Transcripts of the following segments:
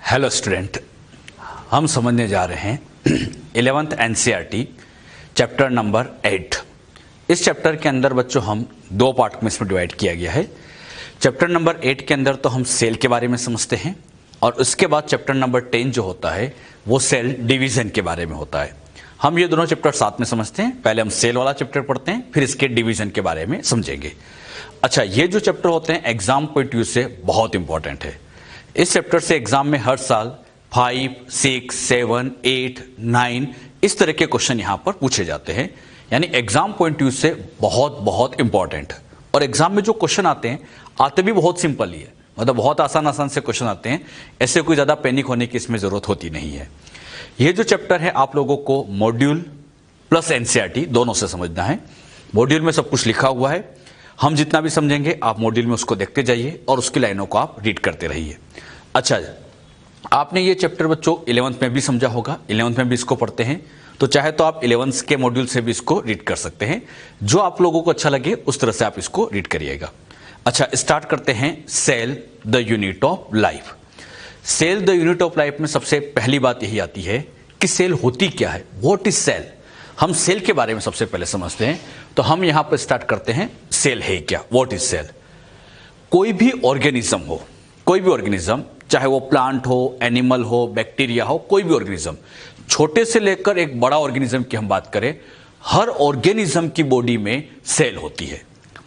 Hello student, हम समझने जा रहे हैं 11th एनसीईआरटी चैप्टर नंबर 8। इस चैप्टर के अंदर बच्चों हम दो पार्ट में इसमें डिवाइड किया गया है। चैप्टर नंबर 8 के अंदर तो हम सेल के बारे में समझते हैं और उसके बाद चैप्टर नंबर 10 जो होता है वो सेल डिवीज़न के बारे में होता है। हम ये दोनों चैप्टर साथ में समझते हैं। पहले हम सेल वाला चैप्टर पढ़ते हैं, फिर इसके डिवीज़न के बारे में समझेंगे। अच्छा, ये जो चैप्टर होते हैं एग्जाम पॉइंट व्यू से बहुत इंपॉर्टेंट है। इस चैप्टर से एग्जाम में हर साल 5, 6, 7, 8, 9 इस तरह के क्वेश्चन यहां पर पूछे जाते हैं। यानी एग्जाम पॉइंट व्यू से बहुत बहुत इंपॉर्टेंट। और एग्जाम में जो क्वेश्चन आते भी बहुत सिंपल ही है, मतलब बहुत आसान से क्वेश्चन आते हैं। ऐसे कोई ज्यादा पैनिक होने की इसमें जरूरत होती नहीं है। ये जो चैप्टर है आप लोगों को मॉड्यूल प्लस एनसीईआरटी दोनों से समझना है। मॉड्यूल में सब कुछ लिखा हुआ है, हम जितना भी समझेंगे आप मॉड्यूल में उसको देखते जाइए और उसकी लाइनों को आप रीड करते रहिए। अच्छा, आपने ये चैप्टर बच्चों 11th में भी समझा होगा, 11th में भी इसको पढ़ते हैं, तो चाहे तो आप 11th के मॉड्यूल से भी इसको रीड कर सकते हैं। जो आप लोगों को अच्छा लगे उस तरह से आप इसको रीड करिएगा। अच्छा, स्टार्ट करते हैं। Cell the unit of life. Cell the unit of life में सबसे पहली बात यही आती है कि सेल होती क्या है, व्हाट इज सेल। हम सेल के बारे में सबसे पहले समझते हैं, तो हम यहां पर स्टार्ट करते हैं। सेल है क्या, व्हाट इज सेल। कोई भी ऑर्गेनिज्म हो, कोई भी ऑर्गेनिज्म, चाहे वो प्लांट हो, एनिमल हो, बैक्टीरिया हो, कोई भी ऑर्गेनिज्म, छोटे से लेकर एक बड़ा ऑर्गेनिज्म की हम बात करें, हर ऑर्गेनिज्म की बॉडी में सेल होती है।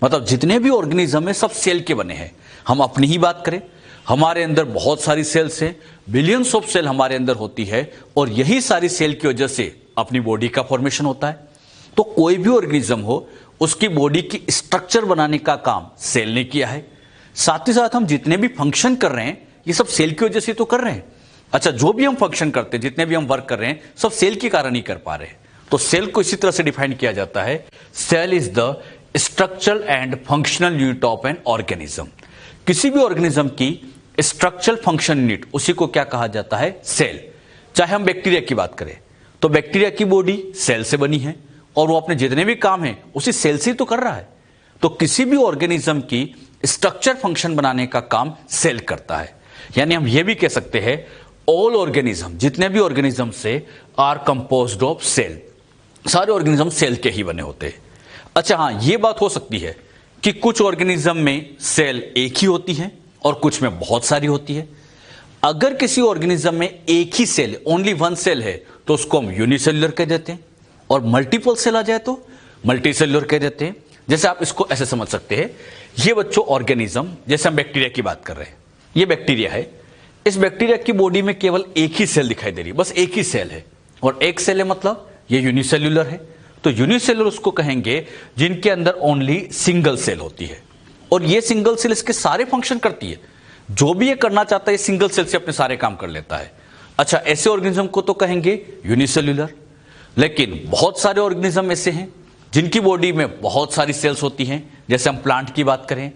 मतलब जितने भी ऑर्गेनिज्म है सब सेल के बने हैं। हम अपनी ही बात करें, हमारे अंदर बहुत सारी सेल्स हैं, बिलियंस ऑफ सेल हमारे अंदर होती है, और यही सारी सेल की वजह से अपनी बॉडी का फॉर्मेशन होता है। तो कोई भी ऑर्गेनिज्म हो, उसकी बॉडी की स्ट्रक्चर बनाने का काम सेल ने किया है। साथ ही साथ हम जितने भी फंक्शन कर रहे हैं ये सब सेल की वजह से तो कर रहे हैं। अच्छा, जो भी हम फंक्शन करते हैं, जितने भी हम वर्क कर रहे हैं, सब सेल के कारण ही कर पा रहे हैं। तो सेल को इसी तरह से डिफाइन किया जाता है, cell is the structural and functional unit of an organism. किसी भी ऑर्गेनिज्म की स्ट्रक्चरल फंक्शन यूनिट, उसी को क्या कहा जाता है, सेल। चाहे हम बैक्टीरिया की बात करें तो बैक्टीरिया की बॉडी सेल से बनी है और वो अपने जितने भी काम हैं उसी सेल से ही तो कर रहा है। तो किसी भी ऑर्गेनिज्म की स्ट्रक्चर फंक्शन बनाने का काम सेल करता है। यानी हम ये भी कह सकते हैं ऑल ऑर्गेनिज्म, जितने भी ऑर्गेनिज्म से आर कंपोज्ड ऑफ सेल। सारे ऑर्गेनिज्म सेल के ही बने होते हैं। अच्छा हाँ, ये बात हो सकती है कि कुछ ऑर्गेनिज्म में सेल एक ही होती है और कुछ में बहुत सारी होती है। अगर किसी ऑर्गेनिज्म में एक ही सेल, ओनली वन सेल है, तो उसको हम यूनिसेल्युलर कह देते हैं, और मल्टीपल सेल आ जाए तो मल्टीसेल्युलर कह देते हैं। जैसे आप इसको ऐसे समझ सकते हैं, ये बच्चों ऑर्गेनिज्म, जैसे हम बैक्टीरिया की बात कर रहे हैं, ये बैक्टीरिया है। इस बैक्टीरिया की बॉडी में केवल एक ही सेल दिखाई दे रही है, बस एक ही सेल है, और एक सेल है मतलब ये यूनिसेल्युलर है। तो यूनिसेल्युलर उसको कहेंगे जिनके अंदर ओनली सिंगल सेल होती है, और ये सिंगल सेल इसके सारे फंक्शन करती है। जो भी ये करना चाहता है सिंगल सेल से अपने सारे काम कर लेता है। अच्छा, ऐसे ऑर्गेनिज्म को तो कहेंगे यूनिसेल्युलर। लेकिन बहुत सारे ऑर्गेनिज्म ऐसे हैं जिनकी बॉडी में बहुत सारी सेल्स होती हैं। जैसे हम प्लांट की बात करें,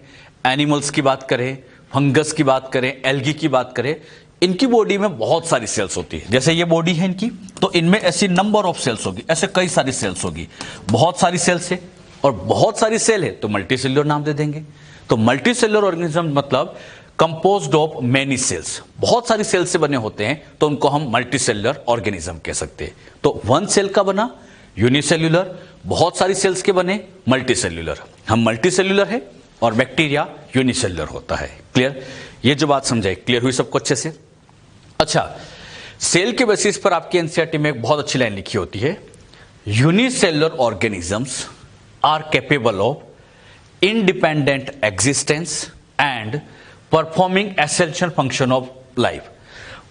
एनिमल्स की बात करें, फंगस की बात करें, एल्गी की बात करें, इनकी बॉडी में बहुत सारी सेल्स होती है। जैसे ये बॉडी है इनकी, तो इनमें ऐसी नंबर ऑफ सेल्स होगी, ऐसे कई सारी सेल्स होगी। बहुत सारी सेल्स है और बहुत सारी सेल है तो मल्टीसेल्युलर नाम दे देंगे। तो मल्टीसेल्युलर ऑर्गेनिज्म मतलब कंपोज्ड ऑफ मेनी सेल्स, बहुत सारी सेल्स से बने होते हैं, तो उनको हम मल्टीसेल्युलर ऑर्गेनिज्म कह सकते हैं। तो वन सेल का बना यूनिसेल्युलर, बहुत सारी सेल्स के बने मल्टीसेल्युलर। हम मल्टीसेल्युलर है और बैक्टीरिया यूनिसेल्युलर होता है। क्लियर? ये जो बात समझाई, क्लियर हुई सबको अच्छे से? अच्छा, सेल के बेसिस पर आपकी एनसीईआरटी में एक बहुत अच्छी लाइन लिखी होती है, unicellular organisms are capable of independent existence and performing essential function of life.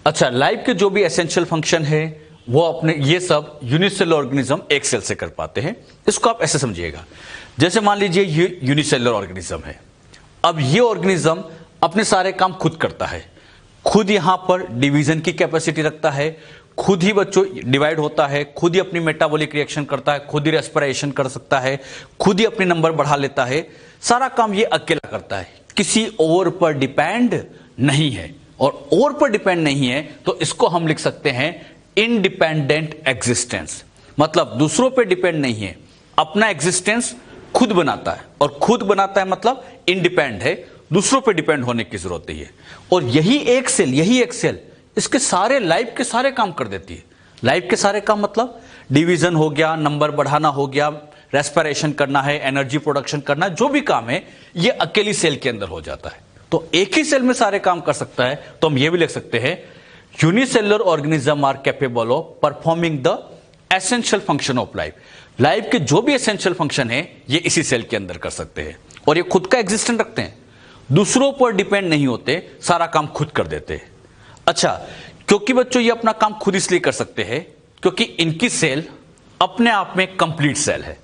अच्छा, लाइफ के जो भी एसेंशियल फंक्शन है वो अपने ये सब यूनिसेल्युलर ऑर्गेनिज्म एक सेल से कर पाते हैं। इसको आप ऐसे समझिएगा, जैसे मान लीजिए ये यूनिसेल्युलर ऑर्गेनिज्म है। अब ये ऑर्गेनिज्म अपने सारे काम खुद करता है, खुद यहां पर डिवीजन की कैपेसिटी रखता है, खुद ही बच्चों डिवाइड होता है, खुद ही अपनी मेटाबॉलिक रिएक्शन करता है, खुद ही रेस्पिरेशन कर सकता है, खुद ही अपने नंबर बढ़ा लेता है। सारा काम ये अकेला करता है, किसी और पर डिपेंड नहीं है। और पर डिपेंड नहीं है तो इसको हम लिख सकते हैं इंडिपेंडेंट एग्जिस्टेंस। मतलब दूसरों पे डिपेंड नहीं है, अपना एग्जिस्टेंस खुद बनाता है, और खुद बनाता है मतलब इंडिपेंडेंट है, दूसरों पे डिपेंड होने की जरूरत नहीं है। और यही एक सेल इसके सारे लाइफ के सारे काम कर देती है। लाइफ के सारे काम मतलब डिवीजन हो गया, नंबर बढ़ाना हो गया, रेस्पिरेशन करना है, एनर्जी प्रोडक्शन करना, जो भी काम है ये अकेली सेल के अंदर हो जाता है। तो एक ही सेल में सारे काम कर सकता है। तो हम ये भी लिख सकते हैं unicellular organism are capable of performing the essential function of life. Life के जो भी एसेंशियल फंक्शन है ये इसी सेल के अंदर कर सकते हैं, और ये खुद का एग्जिस्टेंस रखते हैं, दूसरों पर डिपेंड नहीं होते, सारा काम खुद कर देते हैं। अच्छा, क्योंकि बच्चों ये अपना काम खुद इसलिए कर सकते हैं क्योंकि इनकी सेल अपने आप में कंप्लीट सेल है।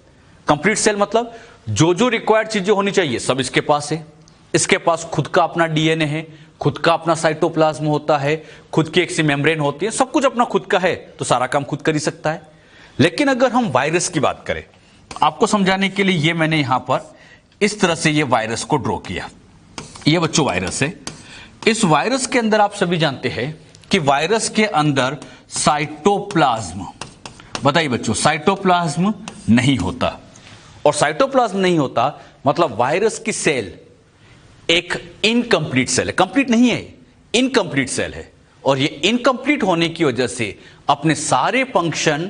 कंप्लीट सेल मतलब जो जो रिक्वायर्ड चीजें होनी चाहिए सब इसके पास है। इसके पास खुद का अपना डीएनए है, खुद का अपना साइटोप्लाज्म होता है, खुद की एक सी मेम्ब्रेन होती है, सब कुछ अपना खुद का है, तो सारा काम खुद कर ही सकता है। लेकिन अगर हम वायरस की बात करें, आपको समझाने के लिए ये मैंने यहां पर इस तरह से ये वायरस को ड्रॉ किया। ये बच्चों वायरस है। इस वायरस के अंदर आप सभी जानते हैं कि वायरस के अंदर साइटोप्लाज्म, बताइए बच्चों, साइटोप्लाज्म नहीं होता। और साइटोप्लाज्म नहीं होता मतलब वायरस की सेल एक इनकम्प्लीट सेल है, कंप्लीट नहीं है, इनकम्प्लीट सेल है। और ये इनकम्प्लीट होने की वजह से अपने सारे फंक्शन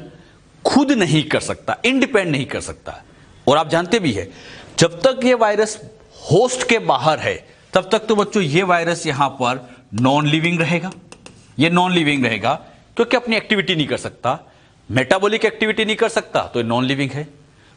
खुद नहीं कर सकता, इंडिपेंडेंट नहीं कर सकता। और आप जानते भी है जब तक ये वायरस होस्ट के बाहर है तब तक तो बच्चों ये वायरस यहां पर नॉन लिविंग रहेगा। ये नॉन लिविंग रहेगा क्योंकि अपनी एक्टिविटी नहीं कर सकता, मेटाबॉलिक एक्टिविटी नहीं कर सकता, तो ये नॉन लिविंग है।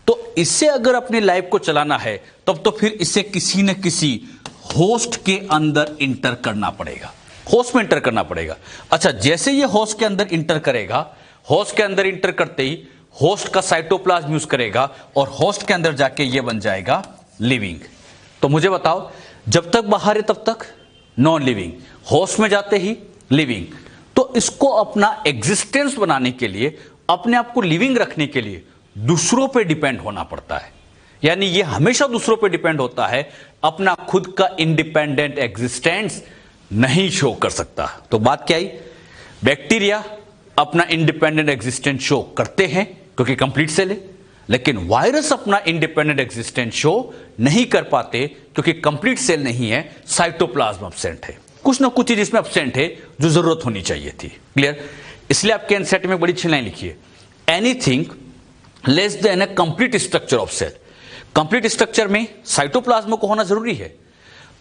तो इससे अगर अपनी लाइफ को चलाना है तब तो फिर इसे किसी न किसी होस्ट के अंदर इंटर करना पड़ेगा, होस्ट में इंटर करना पड़ेगा। अच्छा, जैसे ये होस्ट के अंदर इंटर करेगा, होस्ट के अंदर इंटर करते ही होस्ट का साइटोप्लाज्म यूज करेगा और होस्ट के अंदर जाके ये बन जाएगा लिविंग। तो मुझे बताओ, जब तक बाहर है तब तक नॉन लिविंग, होस्ट में जाते ही लिविंग। तो इसको अपना एग्जिस्टेंस बनाने के लिए, अपने आप को लिविंग रखने के लिए दूसरों पे डिपेंड होना पड़ता है। यानी ये हमेशा दूसरों पे डिपेंड होता है, अपना खुद का इंडिपेंडेंट एग्जिस्टेंस नहीं शो कर सकता। तो बात क्या आई, बैक्टीरिया अपना इंडिपेंडेंट एग्जिस्टेंस शो करते हैं क्योंकि कंप्लीट सेल है, लेकिन वायरस अपना इंडिपेंडेंट एग्जिस्टेंस शो नहीं कर पाते क्योंकि कंप्लीट सेल नहीं है, साइटोप्लाज्म एब्सेंट है, कुछ ना कुछ चीज इसमें एब्सेंट है जो जरूरत होनी चाहिए थी। क्लियर? इसलिए आपके एनसीईआरटी में बड़ी अच्छी लाइन लिखी है, anything less than a complete structure of cell. Complete structure में साइटोप्लाज्म को होना जरूरी है।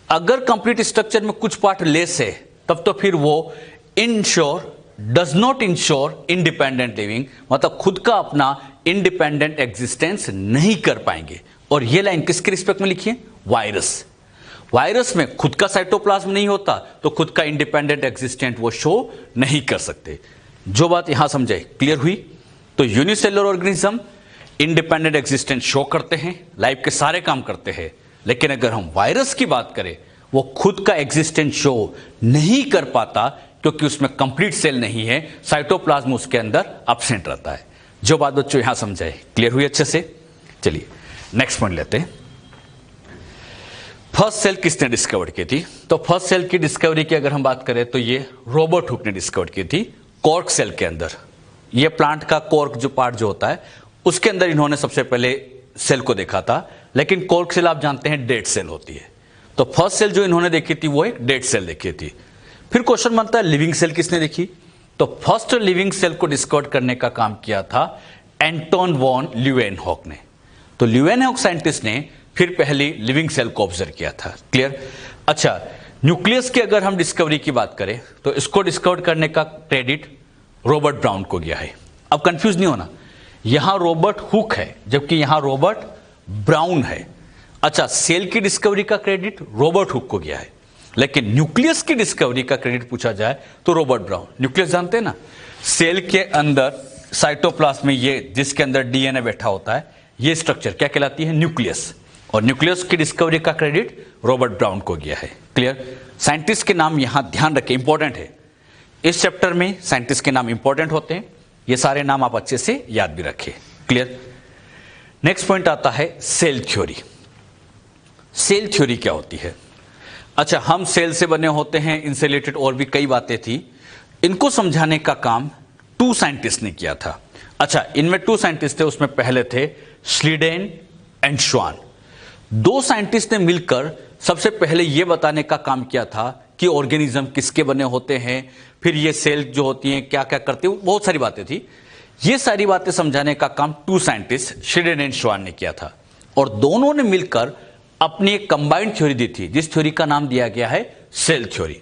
अगर कंप्लीट स्ट्रक्चर में कुछ पार्ट लेस है तब तो फिर वो does not ensure independent living, मतलब खुद का अपना इंडिपेंडेंट एग्जिस्टेंस नहीं कर पाएंगे। और ये लाइन किसके रिस्पेक्ट में लिखी है? वायरस। वायरस में खुद का साइटोप्लाज्म नहीं होता तो खुद का इंडिपेंडेंट एग्जिस्टेंट वो शो नहीं कर सकते। जो बात यहां समझे, क्लियर हुई? तो unicellular organism independent existence show करते हैं, लाइफ के सारे काम करते हैं। लेकिन अगर हम वायरस की बात करें, वो खुद का एग्जिस्टेंस शो नहीं कर पाता क्योंकि उसमें कंप्लीट सेल नहीं है, साइटोप्लाज्म उसके अंदर एब्सेंट रहता है। जो बात बच्चों यहां समझाए, क्लियर हुई अच्छे से? चलिए नेक्स्ट पॉइंट लेते हैं। फर्स्ट सेल किसने डिस्कवर की थी? तो फर्स्ट सेल की डिस्कवरी की अगर हम बात करें तो ये रॉबर्ट हुक ने डिस्कवर की थी, कॉर्क सेल के अंदर। ये प्लांट का कॉर्क जो पार्ट जो होता है उसके अंदर इन्होंने सबसे पहले सेल को देखा था। लेकिन कॉर्क सेल आप जानते हैं डेड सेल होती है, तो फर्स्ट सेल जो इन्होंने देखी थी वो एक डेड सेल देखी थी। फिर क्वेश्चन बनता है लिविंग सेल किसने देखी? तो फर्स्ट लिविंग सेल को डिस्कवर करने का काम किया था एंटोन वॉन ल्यूवेनहॉक ने। तो ल्यूवेनहॉक साइंटिस्ट ने फिर पहली लिविंग सेल को ऑब्जर्व किया था। क्लियर? अच्छा, न्यूक्लियस की अगर हम डिस्कवरी की बात करें तो इसको डिस्कवर करने का क्रेडिट रॉबर्ट ब्राउन को गया है। अब कंफ्यूज नहीं होना, यहां रॉबर्ट हुक है जबकि यहां रॉबर्ट ब्राउन है। अच्छा, सेल की डिस्कवरी का क्रेडिट रॉबर्ट हुक को गया है, लेकिन न्यूक्लियस की डिस्कवरी का क्रेडिट पूछा जाए तो रॉबर्ट ब्राउन। न्यूक्लियस जानते हैं ना, सेल के अंदर साइटोप्लाज्म में ये जिसके अंदर डीएनए बैठा होता है, ये स्ट्रक्चर क्या कहलाती है? न्यूक्लियस। और न्यूक्लियस की डिस्कवरी का क्रेडिट रॉबर्ट ब्राउन को गया है। क्लियर? साइंटिस्ट के नाम यहां ध्यान रखें, इंपॉर्टेंट है। इस चैप्टर में साइंटिस्ट के नाम इंपॉर्टेंट होते हैं, ये सारे नाम आप अच्छे से याद भी रखें। क्लियर? नेक्स्ट पॉइंट आता है सेल थ्योरी। सेल थ्योरी क्या होती है? अच्छा, हम सेल से बने होते हैं, इनसे रिलेटेड और भी कई बातें थी, इनको समझाने का काम 2 साइंटिस्ट ने किया था। अच्छा, इनमें 2 साइंटिस्ट थे, उसमें पहले थे श्लीडेन एंड श्वान। 2 साइंटिस्ट ने मिलकर सबसे पहले यह बताने का काम किया था कि ऑर्गेनिज्म किसके बने होते हैं, फिर ये सेल जो होती हैं क्या क्या करती है, बहुत सारी बातें थी। ये सारी बातें समझाने का काम टू साइंटिस्ट श्लीडेन एंड श्वान ने किया था और दोनों ने मिलकर अपनी एक कंबाइंड थ्योरी दी थी, जिस थ्योरी का नाम दिया गया है सेल थ्योरी।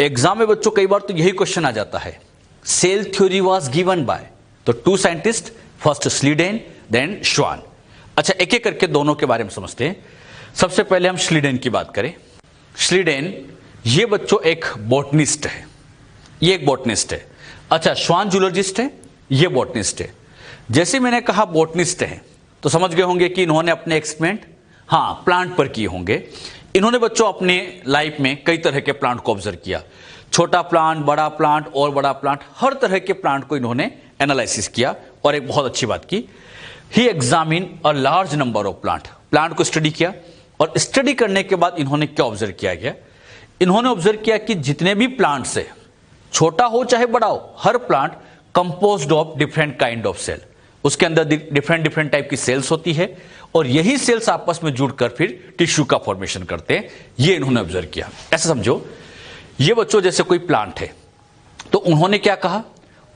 एग्जाम में बच्चों कई बार तो यही क्वेश्चन आ जाता है, cell theory was given by, तो two scientist, first Schleiden then Schwann. अच्छा, एक एक करके दोनों के बारे में समझते हैं। सबसे पहले हम श्लीडेन की बात करें। श्लीडेन ये बच्चों एक बॉटनिस्ट है, ये एक बॉटनिस्ट है। अच्छा, श्वान जूलॉजिस्ट है, ये बॉटनिस्ट है। जैसे मैंने कहा बॉटनिस्ट है तो समझ गए होंगे कि इन्होंने अपने एक्सपेरिमेंट प्लांट पर किए होंगे। इन्होंने बच्चों अपने लाइफ में कई तरह के प्लांट को ऑब्जर्व किया, छोटा प्लांट, बड़ा प्लांट और बड़ा प्लांट, हर तरह के प्लांट को इन्होंने एनालिसिस किया और एक बहुत अच्छी बात की, he examine a large number of plant को स्टडी किया। और स्टडी करने के बाद इन्होंने क्या ऑब्जर्व किया गया, इन्होंने ऑब्जर्व किया कि जितने भी प्लांट्स है, छोटा हो चाहे बड़ा हो, हर plant composed of different kind of cell, उसके अंदर डिफरेंट टाइप की सेल्स होती है और यही सेल्स आपस में जुड़कर फिर टिश्यू का फॉर्मेशन करते हैं। ये इन्होंने ऑब्जर्व किया। ऐसा समझो, ये बच्चों जैसे कोई प्लांट है तो उन्होंने क्या कहा,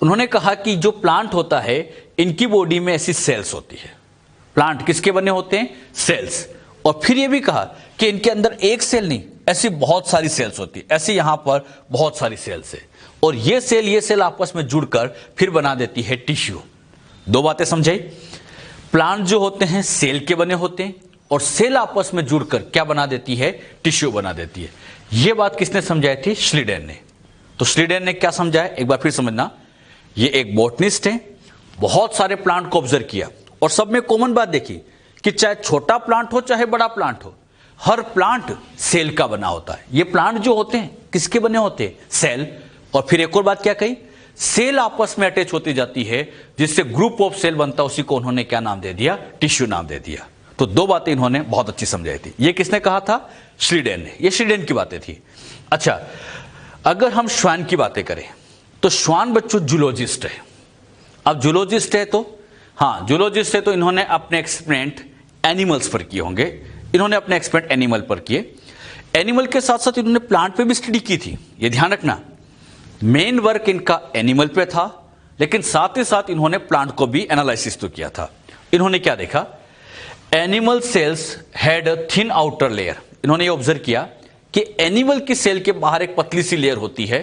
उन्होंने कहा कि जो प्लांट होता है इनकी बॉडी में ऐसी सेल्स होती है। प्लांट किसके बने होते हैं, सेल्स। और फिर ये भी कहा कि इनके अंदर एक सेल नहीं, ऐसी बहुत सारी सेल्स होती है, ऐसी यहां पर बहुत सारी सेल्स है और ये सेल आपस में जुड़कर फिर बना देती है टिश्यू। दो बातें समझाई, प्लांट जो होते हैं सेल के बने होते हैं और सेल आपस में जुड़कर क्या बना देती है, टिश्यू बना देती है। यह बात किसने समझाई थी, श्लीडेन ने। तो श्लीडेन ने क्या समझाया, एक बार फिर समझना, ये एक बॉटनिस्ट है, बहुत सारे प्लांट को ऑब्जर्व किया और सब में कॉमन बात देखी कि चाहे छोटा प्लांट हो चाहे बड़ा प्लांट हो, हर प्लांट सेल का बना होता है। ये प्लांट जो होते हैं किसके बने होते हैं, सेल। और फिर एक और बात क्या कही, सेल आपस में अटैच होती जाती है, जिससे ग्रुप ऑफ सेल बनता है, उसी को उन्होंने क्या नाम दे दिया, टिश्यू नाम दे दिया। तो दो बातें इन्होंने बहुत अच्छी समझाई थी। ये किसने कहा था, श्लीडेन ने। ये श्लीडेन की बातें थी। अच्छा, अगर हम श्वान की बातें करें तो श्वान बच्चों जूलॉजिस्ट है। अब जूलॉजिस्ट है तो जूलॉजिस्ट है तो इन्होंने अपने एक्सपेरिमेंट एनिमल्स पर किए होंगे। इन्होंने अपने एक्सपेरिमेंट एनिमल पर किए। एनिमल के साथ साथ इन्होंने प्लांट पे भी स्टडी की थी, ये ध्यान रखना। मेन वर्क इनका एनिमल पे था, लेकिन साथ ही साथ इन्होंने प्लांट को भी एनालिसिस तो किया था। इन्होंने क्या देखा, animal cells had a thin outer layer. इन्होंने ये ऑब्जर्व किया कि एनिमल की सेल के बाहर एक पतली सी लेयर होती है।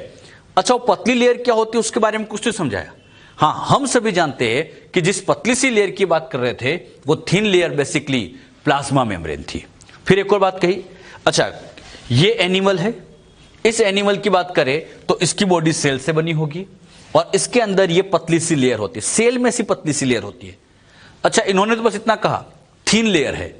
अच्छा, वो पतली लेयर क्या होती है उसके बारे में कुछ नहीं समझाया। हम सभी जानते हैं कि जिस पतली सी लेयर की बात कर रहे थे वो thin layer basically plasma membrane थी। फिर एक और बात कही, अच्छा ये एनिमल है, इस एनिमल की बात करें तो इसकी बॉडी सेल से बनी होगी और इसके अंदर ये पतली सी लेयर होती है, सेल में सी पतली सी लेयर होती है। अच्छा, इन्होंने तो बस इतना कहा थिन लेयर है,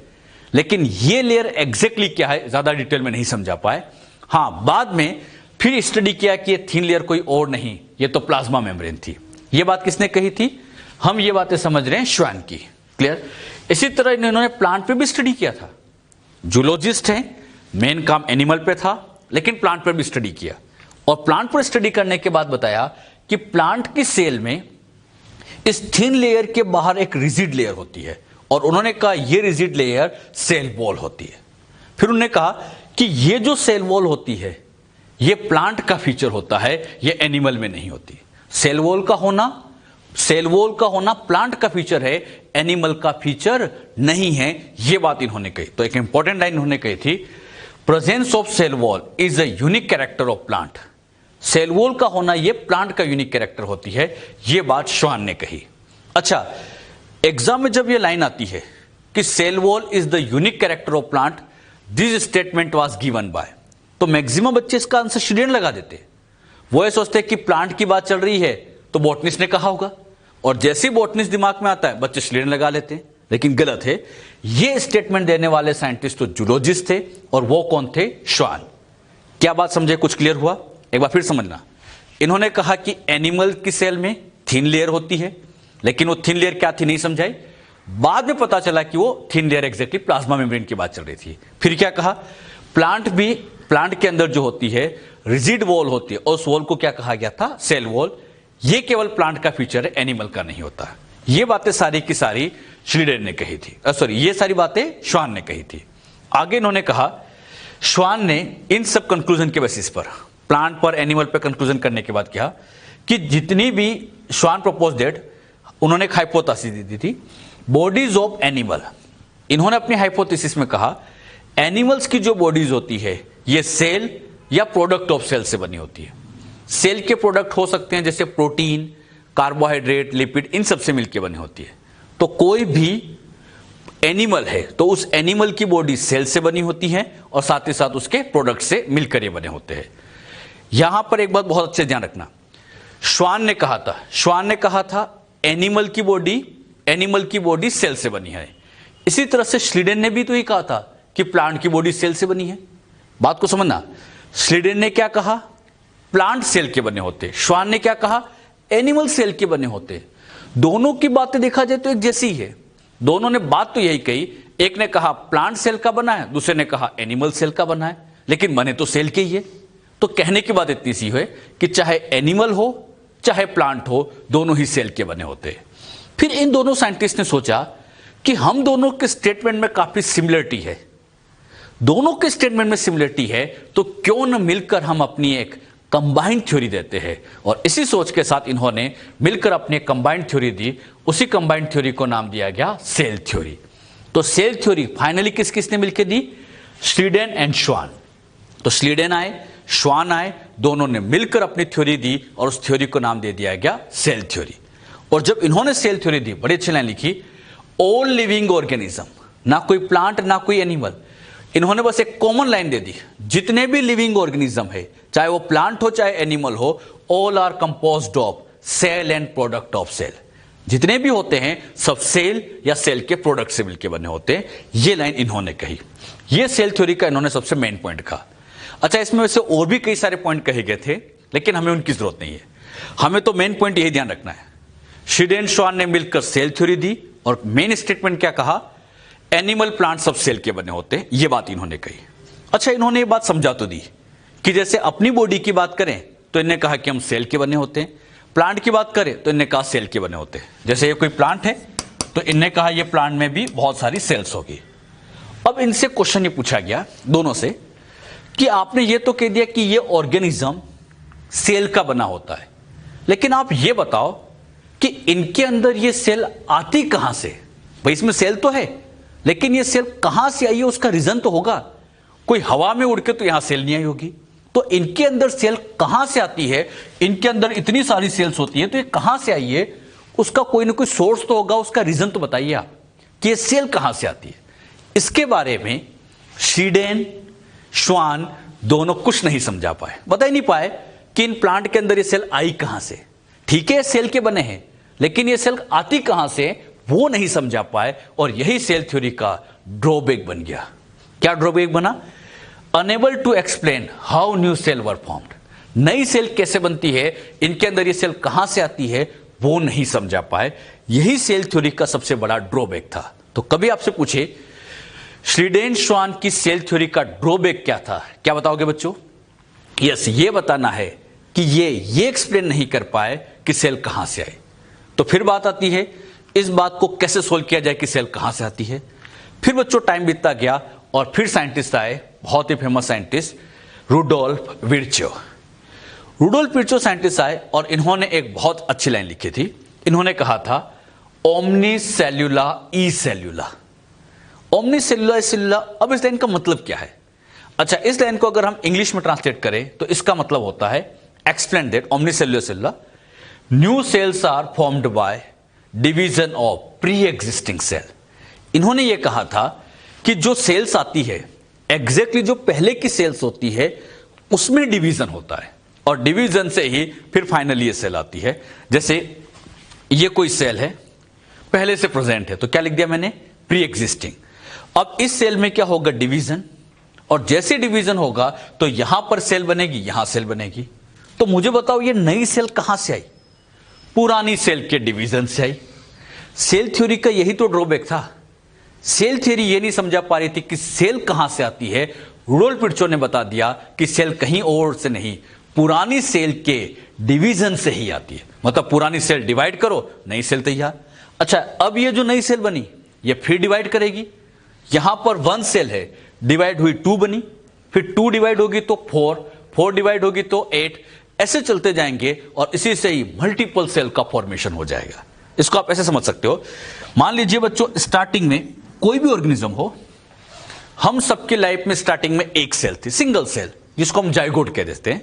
लेकिन ये लेयर एग्जैक्टली क्या है ज्यादा डिटेल में नहीं समझा पाए। बाद में फिर स्टडी किया कि ये थिन लेयर कोई और नहीं, ये तो प्लाज्मा मेम्ब्रेन थी। ये बात किसने कही थी, हम ये बातें समझ रहे हैं श्वान की। क्लियर। इसी तरह इन्होंने प्लांट पे भी स्टडी किया था। जूलॉजिस्ट है, मेन काम एनिमल पे था, लेकिन प्लांट पर भी स्टडी किया और प्लांट पर स्टडी करने के बाद बताया कि प्लांट की सेल में इस थिन लेयर के बाहर एक रिजिड लेयर होती है और उन्होंने कहा ये रिजिड लेयर सेल वॉल होती है। फिर उन्होंने कहा कि ये जो सेल वॉल होती है ये प्लांट का फीचर होता है, ये एनिमल में नहीं होती। सेल वॉल का होना प्लांट का फीचर है, एनिमल का फीचर नहीं है। ये बात इन्होंने कही। तो एक इंपॉर्टेंट लाइन इन्होंने कही थी, presence of cell wall is a unique character of plant. Cell wall का होना ये प्लांट का यूनिक कैरेक्टर होती है। ये बात श्वान ने कही। अच्छा, एग्जाम में जब ये लाइन आती है कि cell wall is the unique character of plant, this statement was given by, तो मैक्सिमम बच्चे इसका आंसर श्लीडेन लगा देते। वो ये सोचते हैं कि प्लांट की बात चल रही है तो बॉटनिस्ट ने कहा होगा, और जैसे ही बॉटनिस्ट दिमाग में आता है बच्चे श्लीडेन लगा लेते हैं, लेकिन गलत है। ये स्टेटमेंट देने वाले साइंटिस्ट तो जूलॉजिस्ट थे और वो कौन थे, श्वान। क्या बात समझे, कुछ क्लियर हुआ? एक बार फिर समझना। इन्होंने कहा कि एनिमल की सेल में थिन लेयर होती है, लेकिन वो थिन लेयर क्या थी नहीं समझाई। बाद में पता चला कि वो thin layer exactly plasma membrane की बात चल रही थी। फिर क्या कहा, प्लांट के अंदर जो होती है रिजिड वॉल होती है और उस वॉल को क्या कहा गया था, सेल वॉल। ये केवल प्लांट का फीचर है, एनिमल का नहीं होता। ये बातें सारी की सारी श्लीडेन ने कही थी, ये सारी बातें श्वान ने कही थी। आगे इन्होंने कहा, श्वान ने इन सब कंक्लूजन के बेसिस पर प्लांट पर एनिमल पर कंक्लूजन करने के बाद क्या कि जितनी भी श्वान प्रपोज दैट उन्होंने एक हाइपोथेसिस दी थी बॉडीज ऑफ एनिमल। इन्होंने अपनी हाइपोथेसिस में कहा एनिमल्स की जो बॉडीज होती है ये सेल या प्रोडक्ट ऑफ सेल से बनी होती है। सेल के प्रोडक्ट हो सकते हैं जैसे प्रोटीन, कार्बोहाइड्रेट, लिपिड, इन सब से मिलकर बनी होती है। तो कोई भी एनिमल है तो उस एनिमल की बॉडी सेल से बनी होती है और साथ ही साथ उसके प्रोडक्ट से मिलकर ये बने होते हैं। यहां पर एक बात बहुत अच्छे ध्यान रखना, श्वान ने कहा था एनिमल की बॉडी सेल से बनी है। इसी तरह से श्लीडेन ने भी तो ये कहा था कि प्लांट की बॉडी सेल से बनी है। बात को समझना, श्लीडेन ने क्या कहा, प्लांट सेल के बने होते, श्वान ने क्या कहा, एनिमल सेल के बने होते। दोनों की बातें देखा जाए तो एक जैसी है, दोनों ने बात तो यही कही, एक ने कहा प्लांट सेल का बना है, दूसरे ने कहा एनिमल सेल का बना है, लेकिन बने तो सेल के ही है। तो कहने की बात इतनी सी है कि चाहे एनिमल हो चाहे प्लांट हो, दोनों ही सेल के बने होते हैं। फिर इन दोनों साइंटिस्ट ने सोचा कि हम दोनों के स्टेटमेंट में काफी सिमिलरिटी है, दोनों के स्टेटमेंट में सिमिलरिटी है, तो क्यों न मिलकर हम अपनी एक कंबाइंड थ्योरी देते हैं। और इसी सोच के साथ इन्होंने मिलकर अपनी कंबाइंड थ्योरी दी। उसी कंबाइंड थ्योरी को नाम दिया गया सेल थ्योरी। तो सेल थ्योरी फाइनली किसने मिलकर दी, श्लीडेन एंड श्वान। तो श्लीडेन आए, श्वान आए, दोनों ने मिलकर अपनी थ्योरी दी और उस थ्योरी को नाम दे दिया गया सेल थ्योरी। और जब इन्होंने सेल थ्योरी दी, बड़ी अच्छी लाइन लिखी, ऑल लिविंग ऑर्गेनिज्म, ना कोई प्लांट ना कोई एनिमल, इन्होंने बस एक कॉमन लाइन दे दी, जितने भी लिविंग ऑर्गेनिज्म है, चाहे वो प्लांट हो चाहे एनिमल हो, all are composed of cell and product of cell. जितने भी होते हैं सब सेल या सेल के प्रोडक्ट से मिलकर बने होते हैं। ये लाइन इन्होंने कही, ये सेल थ्योरी का इन्होंने सबसे मेन पॉइंट कहा। अच्छा, इसमें वैसे और भी कई सारे पॉइंट कहे गए थे, लेकिन हमें उनकी जरूरत नहीं है, हमें तो मेन पॉइंट यही ध्यान रखना है। श्लीडेन श्वान ने मिलकर सेल थ्योरी दी और मेन स्टेटमेंट क्या कहा, एनिमल प्लांट सब सेल के बने होते हैं, ये बात इन्होंने कही। अच्छा, इन्होंने ये बात समझा तो दी कि जैसे अपनी बॉडी की बात करें तो इन्होंने कहा कि हम सेल के बने होते हैं, प्लांट की बात करें तो इन्होंने कहा सेल के बने होते हैं। जैसे ये कोई प्लांट है तो इन्होंने कहा ये प्लांट में भी बहुत सारी सेल्स होगी। अब इनसे क्वेश्चन ये पूछा गया दोनों से कि आपने ये तो कह दिया कि ये ऑर्गेनिज्म सेल का बना होता है, लेकिन आप ये बताओ कि इनके अंदर ये सेल आती कहां से। भाई इसमें सेल तो है, लेकिन ये सेल कहां से आई है उसका रीजन तो होगा। कोई हवा में उड़ के तो यहां सेल नहीं आई होगी, तो इनके अंदर सेल कहां से आती है, इनके अंदर इतनी सारी सेल्स होती है तो ये कहां से आई है, उसका कोई ना कोई सोर्स तो होगा, उसका रीजन तो बताइए आप कि ये सेल कहां से आती है। इसके बारे में श्लीडेन श्वान दोनों कुछ नहीं समझा पाए, बता ही नहीं पाए कि इन प्लांट के अंदर ये सेल आई कहां से। ठीक है सेल के बने हैं, लेकिन ये सेल आती कहां से वो नहीं समझा पाए, और यही सेल थ्योरी का ड्रॉबैक बन गया। क्या ड्रॉबैक बना, unable to explain how new cell were formed. नई सेल कैसे बनती है, इनके अंदर ये सेल कहां से आती है वो नहीं समझा पाए। यही सेल थ्योरी का सबसे बड़ा ड्रॉबैक था। तो कभी आपसे पूछे श्लीडेन श्वान की सेल थ्योरी का ड्रॉबैक क्या था, क्या बताओगे बच्चों? यस, ये बताना है कि ये एक्सप्लेन नहीं कर पाए कि सेल कहां से आए। तो फिर बात आती है इस बात को कैसे सोल्व किया जाए कि सेल कहां से आती है। फिर बच्चों टाइम बीतता गया और फिर साइंटिस्ट आए, बहुत ही famous scientist Rudolf Virchow. Rudolf Virchow scientist आए और इन्होंने एक बहुत अच्छी लाइन लिखी थी। इन्होंने कहा था ओमनी सेल्यूला ई सेल्यूला। ओमनी सेल्यूला ई सेल्यूला, अब इस लाइन का मतलब क्या है? अच्छा, इस लाइन को अगर हम इंग्लिश में ट्रांसलेट करें तो इसका मतलब होता है explain that omni cellula cellula new cells are formed by division of pre existing cell. इन्होंने ये कहा था कि जो सेल्स आती है एग्जैक्टली जो पहले की सेल्स होती है उसमें डिवीजन होता है, और डिवीजन से ही फिर फाइनली ये सेल आती है। जैसे ये कोई सेल है, पहले से प्रेजेंट है, तो क्या लिख दिया मैंने, प्री एग्जिस्टिंग। अब इस सेल में क्या होगा, डिवीजन, और जैसे डिवीजन होगा तो यहां पर सेल बनेगी, यहां सेल बनेगी। तो मुझे बताओ ये नई सेल कहां से आई? पुरानी सेल के डिवीजन से आई। सेल थ्योरी का यही तो ड्रॉबैक था। सेल थ्योरी ये नहीं समझा पा रही थी कि सेल कहां से आती है। रुडोल्फ विर्चो ने बता दिया कि सेल कहीं और से नहीं, पुरानी सेल के डिवीजन से ही आती है। मतलब पुरानी सेल डिवाइड करो, नई सेल तैयार। अच्छा, अब ये जो नई सेल बनी ये फिर डिवाइड करेगी। यहां पर 1 सेल है, डिवाइड हुई 2 बनी, फिर 2 डिवाइड होगी तो 4, 4 डिवाइड होगी तो 8, ऐसे चलते जाएंगे और इसी से ही मल्टीपल सेल का फॉर्मेशन हो जाएगा। इसको आप ऐसे समझ सकते हो। मान लीजिए बच्चों, स्टार्टिंग में कोई भी ऑर्गेनिज्म हो, हम सबकी लाइफ में स्टार्टिंग में एक सेल थी, सिंगल सेल, जिसको हम जाइगोट कह देते हैं।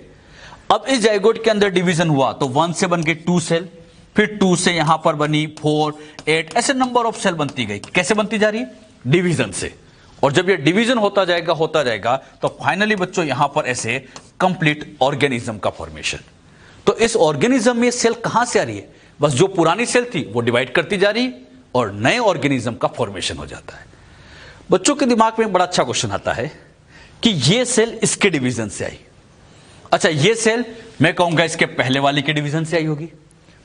अब इस जाइगोट के अंदर डिवीजन हुआ तो 1 से बन गई 2 सेल, फिर 2 से यहां पर बनी 4, 8, ऐसे नंबर ऑफ सेल बनती गई। कैसे बनती जा रही है? डिवीजन से। और जब ये डिवीजन होता जाएगा तो फाइनली बच्चों यहां पर ऐसे कंप्लीट ऑर्गेनिज्म का फॉर्मेशन। तो इस ऑर्गेनिज्म में सेल कहां से आ रही है? बस जो पुरानी सेल थी वो डिवाइड करती जा रही है और नए ऑर्गेनिज्म का फॉर्मेशन हो जाता है। बच्चों के दिमाग में बड़ा अच्छा क्वेश्चन आता है कि ये सेल इसके डिवीजन से आई। अच्छा, ये सेल मैं कहूंगा इसके पहले वाली के डिवीजन से आई होगी।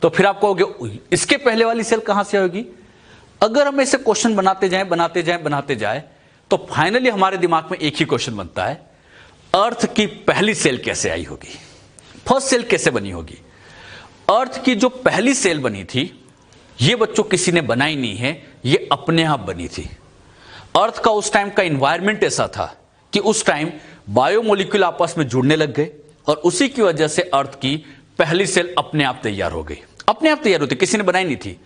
तो फिर आप कहोगे इसके पहले वाली सेल कहां से आएगी? अगर हम ऐसे क्वेश्चन बनाते जाए तो फाइनली हमारे दिमाग में एक ही क्वेश्चन बनता है, अर्थ की पहली सेल कैसे आई होगी? फर्स्ट सेल कैसे बनी होगी? अर्थ की जो पहली सेल बनी थी, ये बच्चों किसी ने बनाई नहीं है, ये अपने आप बनी थी। अर्थ का उस टाइम का एनवायरनमेंट ऐसा था कि उस टाइम बायोमोलिक्यूल आपस में जुड़ने लग गए और उसी की वजह से अर्थ की पहली सेल अपने आप तैयार हो गई। अपने आप तैयार होती, किसी ने बनाई नहीं थी।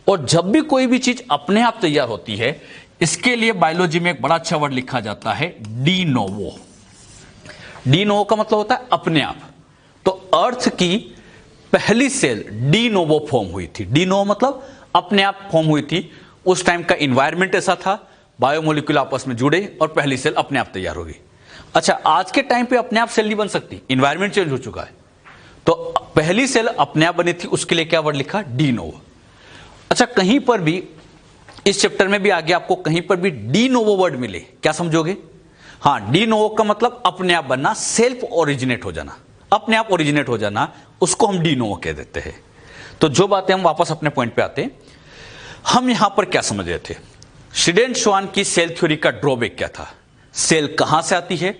और जब भी कोई भी चीज अपने आप तैयार होती है, इसके लिए बायोलॉजी में एक बड़ा अच्छा वर्ड लिखा जाता है, डी नोवो। डी नोवो का मतलब होता है अपने आप। तो अर्थ की पहली सेल डी नोवो फॉर्म हुई थी। डी नोवो मतलब अपने आप फॉर्म हुई थी। उस टाइम का एनवायरनमेंट ऐसा था, बायोमोलिक्यूल आपस में जुड़े और पहली सेल अपने आप तैयार हो गई। अच्छा, आज के टाइम पे अपने आप सेल नहीं बन सकती, एनवायरनमेंट चेंज हो चुका है। तो पहली सेल अपने आप बनी थी, उसके लिए क्या वर्ड लिखा? De novo. अच्छा, कहीं पर भी इस चैप्टर में भी आगे आपको कहीं पर भी डी नोवो वर्ड मिले, क्या समझोगे? हाँ, डी नोवो का मतलब अपने आप बनना, सेल्फ ओरिजिनेट हो जाना, अपने आप ओरिजिनेट हो जाना, उसको हम डी नोवो कह देते हैं। तो जो बातें, हम वापस अपने पॉइंट पे आते हैं। हम यहां पर क्या समझ रहे थे? श्रीडेन श्वान की सेल थ्योरी का ड्रॉबैक क्या था? सेल कहां से आती है?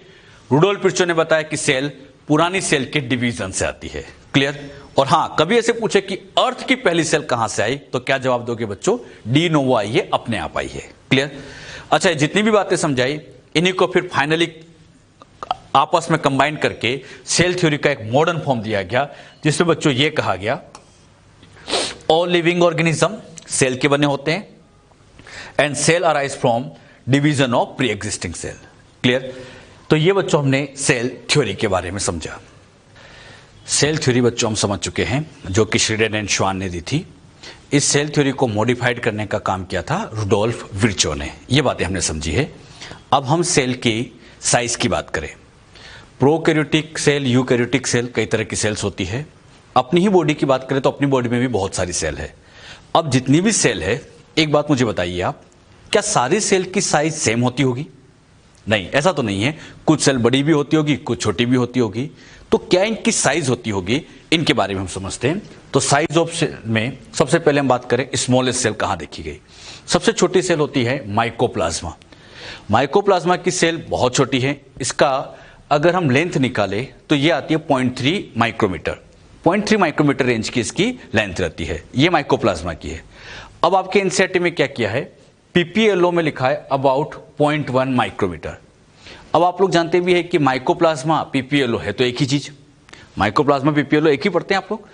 रुडोल्फ विर्चो ने बताया कि सेल पुरानी सेल के डिवीजन से आती है। क्लियर? और हां, कभी ऐसे पूछे कि अर्थ की पहली सेल कहां से आई, तो क्या जवाब दोगे बच्चों? डी नोवो आई है, अपने आप आई है। क्लियर? अच्छा, जितनी भी बातें समझाई, इन्हीं को फिर फाइनली आपस में कंबाइन करके सेल थ्योरी का एक मॉडर्न फॉर्म दिया गया, जिसमें बच्चों ये कहा गया, ऑल लिविंग ऑर्गेनिज्म सेल के बने होते हैं and cell arise from division of pre existing cell. Clear? तो ये बच्चों हमने सेल थ्योरी के बारे में समझा। सेल थ्योरी बच्चों हम समझ चुके हैं, जो कि श्रीडेन एंड श्वान ने दी थी। इस सेल थ्योरी को मॉडिफाइड करने का काम किया था रुडोल्फ विर्चो ने। ये बातें हमने समझी है। अब हम सेल की साइज की बात करें। प्रोकैरियोटिक सेल, यूकैरियोटिक सेल, कई तरह की सेल्स होती है। अपनी ही बॉडी की बात करें तो अपनी बॉडी में भी बहुत सारी सेल है। अब जितनी भी सेल है, एक बात मुझे बताइए आप, क्या सारी सेल की साइज सेम होती होगी? नहीं, ऐसा तो नहीं है। कुछ सेल बड़ी भी होती होगी, कुछ छोटी भी होती होगी। तो क्या इनकी साइज होती होगी, इनके बारे में हम समझते हैं। तो साइज ऑफ सेल में सबसे पहले हम बात करें, स्मॉलेस्ट सेल कहां देखी गई? सबसे छोटी सेल होती है माइकोप्लाज्मा। माइकोप्लाज्मा की सेल बहुत छोटी है। इसका अगर हम लेंथ निकालें तो ये आती है 0.3 माइक्रोमीटर। 0.3 माइक्रोमीटर रेंज की इसकी लेंथ रहती है। ये माइकोप्लाज्मा की है। अब आपके एनसीईआरटी में क्या किया है? पीपीएलओ में लिखा है अबाउट 0.1 माइक्रोमीटर। अब आप लोग जानते भी है कि माइकोप्लाज्मा पीपीएलओ है तो एक ही चीज, माइकोप्लाज्मा पीपीएलओ एक ही पढ़ते हैं आप लोग।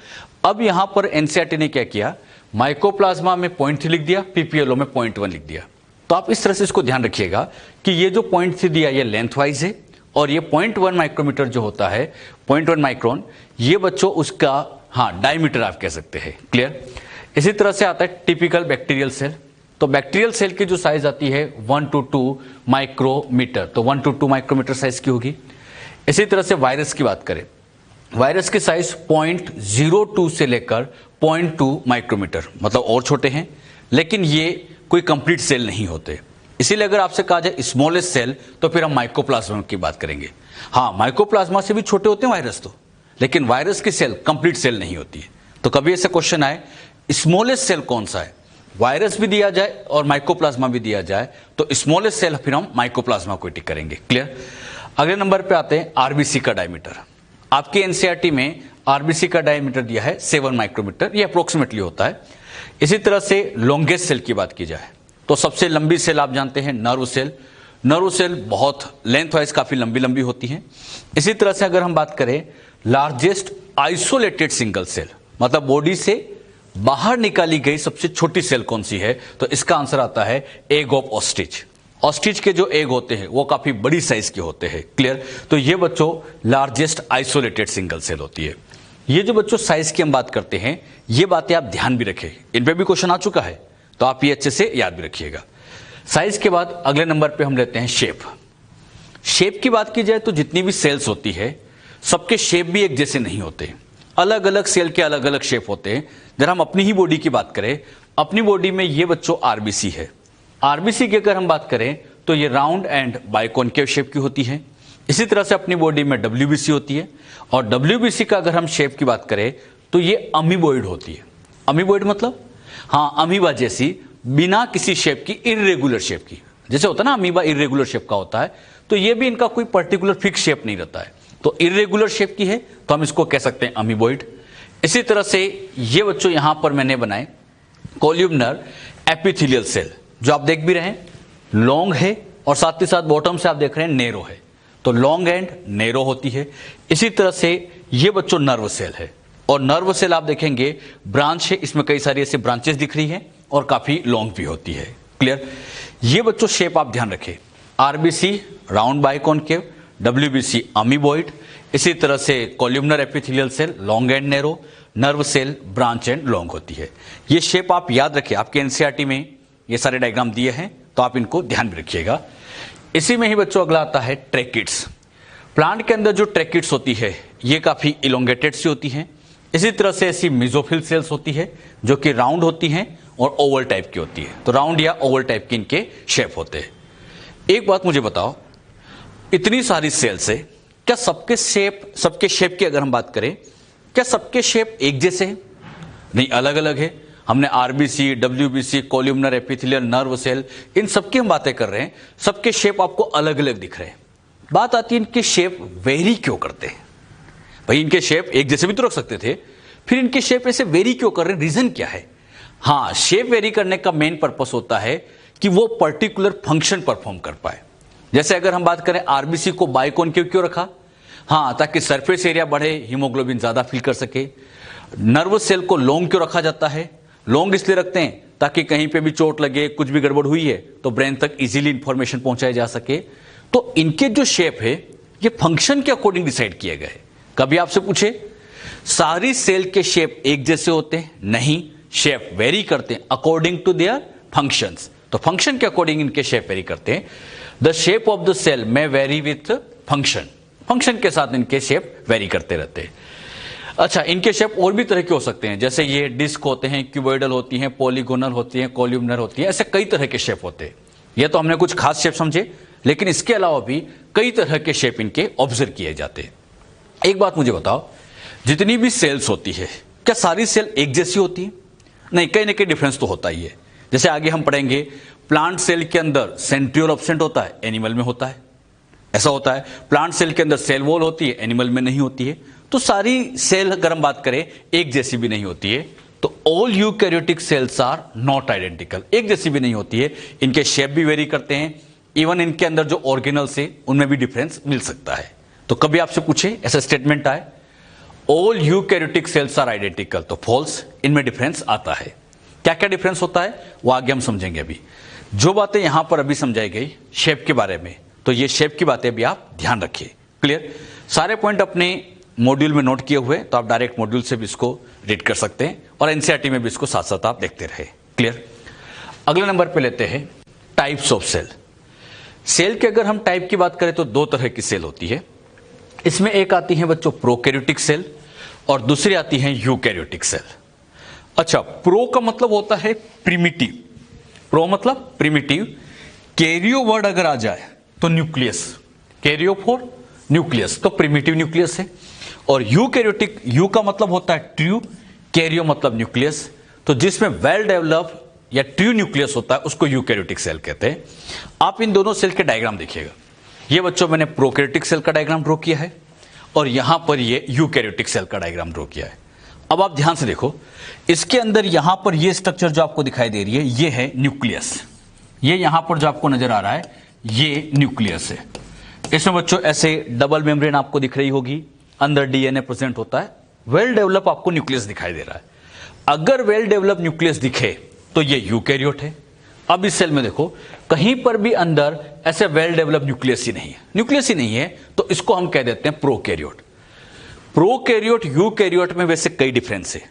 अब यहां पर एनसीईआरटी ने क्या किया? माइकोप्लाज्मा में 0.3 लिख दिया, पीपीएलओ में 0.1 लिख दिया। तो आप इस तरह से इसको ध्यान रखिएगा कि ये जो 0.3 दिया ये लेंथ वाइज है और ये 0.1 माइक्रोमीटर जो होता है, 0.1 माइक्रोन, ये बच्चों उसका डायमीटर आप कह सकते हैं। क्लियर? इसी तरह से आता है टिपिकल बैक्टीरियल सेल। तो बैक्टीरियल सेल की जो साइज आती है 1 to 2 माइक्रोमीटर, तो 1 to 2 माइक्रोमीटर साइज की होगी। इसी तरह से वायरस की बात करें, वायरस की साइज 0.02 से लेकर 0.2 माइक्रोमीटर, मतलब और छोटे हैं, लेकिन ये कोई कंप्लीट सेल नहीं होते। इसीलिए अगर आपसे कहा जाए स्मॉलेस्ट सेल, तो फिर हम माइकोप्लाज्मा की बात करेंगे। हाँ, माइकोप्लाज्मा से भी छोटे होते हैं वायरस तो, लेकिन वायरस की सेल कंप्लीट सेल नहीं होती है। तो कभी ऐसे क्वेश्चन आए स्मॉलेस्ट सेल कौन सा है, वायरस भी दिया जाए और माइकोप्लाज्मा भी दिया जाए, तो स्मॉलेस्ट सेल फिर हम माइकोप्लाज्मा को टिक करेंगे। क्लियर? अगले नंबर पे आते हैं आरबीसी का डायमीटर। आपके एनसीईआरटी में आरबीसी का डायमीटर दिया है 7 माइक्रोमीटर, ये अप्रोक्सीमेटली होता है। इसी तरह से लॉन्गेस्ट सेल की बात की जाए तो सबसे लंबी सेल आप जानते हैं नर्व सेल, नर्व सेल बहुत लेंथ वाइज काफी लंबी लंबी होती हैं। इसी तरह से अगर हम बात करें लार्जेस्ट आइसोलेटेड सिंगल सेल, मतलब बॉडी से बाहर निकाली गई सबसे छोटी सेल कौन सी है, तो इसका आंसर आता है एग ऑफ ऑस्ट्रिच। ऑस्ट्रिच के जो एग होते हैं वो काफी बड़ी साइज के होते हैं। क्लियर? तो ये बच्चों लार्जेस्ट आइसोलेटेड सिंगल सेल होती है। ये जो बच्चों साइज की हम बात करते हैं, ये बातें आप ध्यान भी रखें, इन पे भी क्वेश्चन आ चुका है, तो आप ये अच्छे से याद भी रखिएगा। साइज के बाद अगले नंबर पे हम लेते हैं शेप। शेप की बात की जाए तो जितनी भी सेल्स होती है सबके शेप भी एक जैसे नहीं होते, अलग अलग सेल के अलग अलग शेप होते हैं। जरा हम अपनी ही बॉडी की बात करें, अपनी बॉडी में ये बच्चों आरबीसी है। आरबीसी की अगर हम बात करें तो ये राउंड एंड बाइकॉनकेव शेप की होती है। इसी तरह से अपनी बॉडी में डब्ल्यूबीसी होती है, और डब्ल्यूबीसी का अगर हम शेप की बात करें तो ये अमीबॉइड होती है। अमीबॉइड मतलब हाँ, अमीबा जैसी बिना किसी शेप की इर्रेगुलर शेप की, जैसे होता है ना अमीबा इर्रेगुलर शेप का होता है, तो ये भी इनका कोई पर्टिकुलर फिक्स शेप नहीं रहता है, तो इर्रेगुलर शेप की है तो हम इसको कह सकते हैं अमीबॉइड। इसी तरह से ये बच्चों यहां पर मैंने बनाए कोल्यूमनर एपिथेलियल सेल, जो आप देख भी रहे हैं लॉन्ग है और साथ ही साथ बॉटम से आप देख रहे हैं नेरो है, तो लॉन्ग एंड नेरो होती है। इसी तरह से ये बच्चों नर्व सेल है, और नर्व सेल आप देखेंगे ब्रांच है, इसमें कई सारी ऐसे ब्रांचेस दिख रही हैं और काफी लॉन्ग भी होती है। क्लियर? ये बच्चों शेप आप ध्यान रखें, RBC round biconcave, WBC amoeboid, इसी तरह से columnar epithelial cell long and narrow, nerve cell branch and long होती है। ये शेप आप याद रखें, आपके एनसीईआरटी में ये सारे डायग्राम दिए हैं, तो आप इनको ध्यान भी रखिएगा। इसी में ही बच्चों अगला आता है ट्रैकिड्स। प्लांट के अंदर जो ट्रैकिड्स होती है ये काफी इलोंगेटेड सी होती हैं। इसी तरह से ऐसी मेसोफिल सेल्स होती है जो कि राउंड होती हैं और ओवल टाइप की होती है, तो राउंड या ओवल टाइप के इनके शेप होते हैं। एक बात मुझे बताओ, इतनी सारी सेल्स है, क्या सबके शेप की अगर हम बात करें, क्या सबके शेप एक जैसे हैं? नहीं, अलग अलग है। हमने RBC, WBC, columnar epithelial, nerve cell, इन सबकी हम बातें कर रहे हैं, सबके शेप आपको अलग अलग दिख रहे हैं। बात आती है इनके शेप वेरी क्यों करते हैं? भाई इनके शेप एक जैसे भी तो रख सकते थे, फिर इनके शेप ऐसे वेरी क्यों कर रहे हैं, रीजन क्या है? हाँ, शेप वेरी करने का मेन पर्पस होता है कि वो पर्टिकुलर फंक्शन परफॉर्म कर पाए। जैसे अगर हम बात करें आरबीसी को बाइकॉनकेव क्यों रखा? हाँ, ताकि सरफेस एरिया बढ़े, हीमोग्लोबिन ज्यादा फिल कर सके। नर्व सेल को लॉन्ग क्यों रखा जाता है? लॉन्ग इसलिए रखते हैं ताकि कहीं पे भी चोट लगे, कुछ भी गड़बड़ हुई है तो ब्रेन तक इजीली इंफॉर्मेशन पहुंचाया जा सके। तो इनके जो शेप है ये फंक्शन के अकॉर्डिंग डिसाइड किए गए। कभी आपसे पूछे सारी सेल के शेप एक जैसे होते हैं? नहीं, शेप वेरी करते हैं अकॉर्डिंग टू देयर फंक्शंस। तो फंक्शन के अकॉर्डिंग इनके शेप वेरी करते हैं। The shape of the cell में वेरी विथ फंक्शन, फंक्शन के साथ इनके शेप वेरी करते रहते हैं। अच्छा, इनके शेप और भी तरह के हो सकते हैं, जैसे ये डिस्क होते हैं, क्यूबॉइडल होती हैं, पॉलीगोनल होती हैं, कोल्यूमनर होती हैं, ऐसे कई तरह के शेप होते हैं। ये तो हमने कुछ खास शेप समझे, लेकिन इसके अलावा भी कई तरह के शेप इनके ऑब्जर्व किए जाते हैं। एक बात मुझे बताओ, जितनी भी सेल्स होती है क्या सारी सेल एक जैसी होती है? नहीं, कहीं ना कहीं डिफरेंस तो होता ही है। जैसे आगे हम पढ़ेंगे, प्लांट सेल के अंदर सेंट्रियोल एब्सेंट होता है, एनिमल में होता है, ऐसा होता है। प्लांट सेल के अंदर सेल वॉल होती है, एनिमल में नहीं होती है। तो सारी सेल अगर हम बात करें एक जैसी भी नहीं होती है। तो all eukaryotic cells are not identical, एक जैसी भी नहीं होती है। इनके शेप भी वेरी करते हैं, इवन इनके अंदर जो ऑर्गेनल्स है उनमें भी डिफरेंस मिल सकता है। तो कभी आपसे पूछे ऐसा स्टेटमेंट आए all eukaryotic cells are identical, तो फॉल्स, इनमें डिफरेंस आता है। क्या क्या डिफरेंस होता है वो आगे हम समझेंगे। अभी जो बातें यहां पर अभी समझाई गई शेप के बारे में, तो ये शेप की बातें भी आप ध्यान रखिए। क्लियर? सारे पॉइंट अपने मॉड्यूल में नोट किए हुए, तो आप डायरेक्ट मॉड्यूल से भी इसको रीड कर सकते हैं और एनसीईआरटी में भी इसको साथ साथ आप देखते रहे। क्लियर? अगले नंबर पे लेते हैं टाइप्स ऑफ सेल। सेल के अगर हम टाइप की बात करें तो दो तरह की सेल होती है। इसमें एक आती है बच्चों प्रोकैरियोटिक सेल और दूसरी आती है यूकैरियोटिक सेल। अच्छा, प्रो का मतलब होता है प्रिमिटिव, प्रो मतलब प्रिमिटिव। कैरियो वर्ड अगर आ जाए तो न्यूक्लियस, कैरियो फॉर न्यूक्लियस, तो प्रिमिटिव न्यूक्लियस है। और यूकैरियोटिक, यू का मतलब होता है ट्रू, कैरियो मतलब न्यूक्लियस, तो जिसमें वेल डेवलप्ड या ट्रू न्यूक्लियस होता है उसको यूकैरियोटिक सेल कहते हैं। आप इन दोनों सेल के डायग्राम देखिएगा। ये बच्चों मैंने प्रोकैरियोटिक सेल का डायग्राम ड्रॉ किया है और यहां पर ये यूकैरियोटिक सेल का डायग्राम ड्रॉ किया है। अब आप ध्यान से देखो, इसके अंदर यहां पर ये स्ट्रक्चर जो आपको दिखाई दे रही है ये है न्यूक्लियस। ये यहां पर जो आपको नजर आ रहा है ये न्यूक्लियस है। इसमें बच्चों ऐसे डबल मेम्ब्रेन आपको दिख रही होगी, अंदर डीएनए प्रेजेंट होता है, वेल डेवलप आपको न्यूक्लियस दिखाई दे रहा है। अगर वेल डेवलप न्यूक्लियस दिखे तो ये यूकैरियोट है। अब इस सेल में देखो कहीं पर भी अंदर ऐसे वेल डेवलप न्यूक्लियस ही नहीं है, न्यूक्लियस ही नहीं है, तो इसको हम कह देते हैं प्रोकैरियोट। प्रोकैरियोट यूकैरियोट में वैसे कई डिफरेंस है,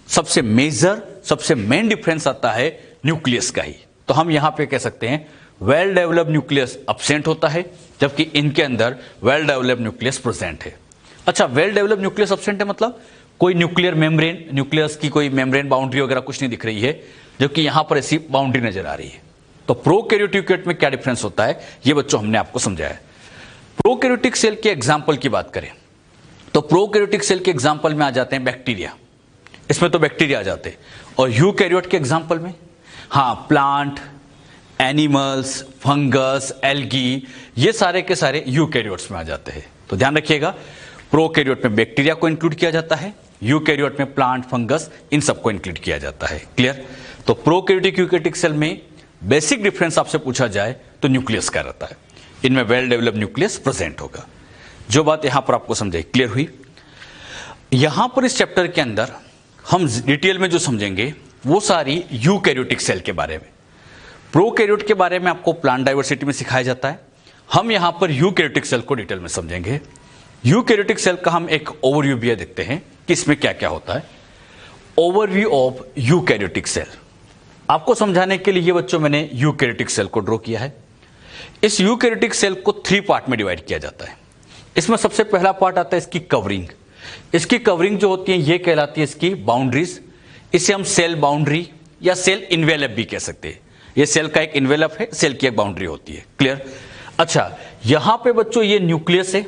सबसे मेजर सबसे मेन डिफरेंस आता है न्यूक्लियस का ही। तो हम यहां पे कह सकते हैं वेल डेवलप न्यूक्लियस अब्सेंट होता है, जबकि इनके अंदर वेल डेवलप न्यूक्लियस प्रेजेंट है। अच्छा, वेल डेवलप न्यूक्लियस अब्सेंट है मतलब कोई न्यूक्लियर मेम्ब्रेन, न्यूक्लियस की कोई मेम्ब्रेन बाउंड्री वगैरह कुछ नहीं दिख रही है, जबकि यहां पर ऐसी बाउंड्री नजर आ रही है। तो प्रोकैरियोट यूकैरियोट में क्या डिफरेंस होता है ये बच्चों हमने आपको समझाया। प्रोकैरियोटिक सेल के एग्जाम्पल की बात करें तो प्रोकैरियोटिक सेल के एग्जाम्पल में आ जाते हैं बैक्टीरिया, इसमें तो बैक्टीरिया आ जाते हैं। और यूकैरियोट के एग्जाम्पल में हाँ प्लांट, एनिमल्स, फंगस, एल्गी, ये सारे के सारे यूकैरियोट्स में आ जाते हैं। तो ध्यान रखिएगा, प्रोकैरियोट में बैक्टीरिया को इंक्लूड किया जाता है, यूकैरियोट में प्लांट, फंगस, इन सबको इंक्लूड किया जाता है। क्लियर? तो प्रोकैरियोटिक यूकैरियोटिक सेल में बेसिक डिफरेंस आपसे पूछा जाए तो न्यूक्लियस का रहता है, इनमें वेल डेवलप न्यूक्लियस प्रेजेंट होगा। जो बात यहां पर आपको समझाई, क्लियर हुई? यहां पर इस चैप्टर के अंदर हम डिटेल में जो समझेंगे वो सारी यूकैरियोटिक सेल के बारे में। प्रोकैरियोट के बारे में आपको प्लांट डाइवर्सिटी में सिखाया जाता है, हम यहां पर यूकैरियोटिक सेल को डिटेल में समझेंगे। यूकैरियोटिक सेल का हम एक ओवरव्यू भी देखते हैं कि इसमें क्या क्या होता है। ओवरव्यू ऑफ यूकैरियोटिक सेल आपको समझाने के लिए ये बच्चों मैंने यूकैरियोटिक सेल को ड्रॉ किया है। इस यूकैरियोटिक सेल को 3 पार्ट में डिवाइड किया जाता है। इसमें सबसे पहला पार्ट आता है इसकी कवरिंग। इसकी कवरिंग जो होती है ये कहलाती है इसकी बाउंड्रीज, इसे हम सेल बाउंड्री या सेल इन्वेलप भी कह सकते हैं। ये सेल का एक इन्वेलप है, सेल की एक बाउंड्री होती है। क्लियर? अच्छा, यहां पे बच्चों ये न्यूक्लियस है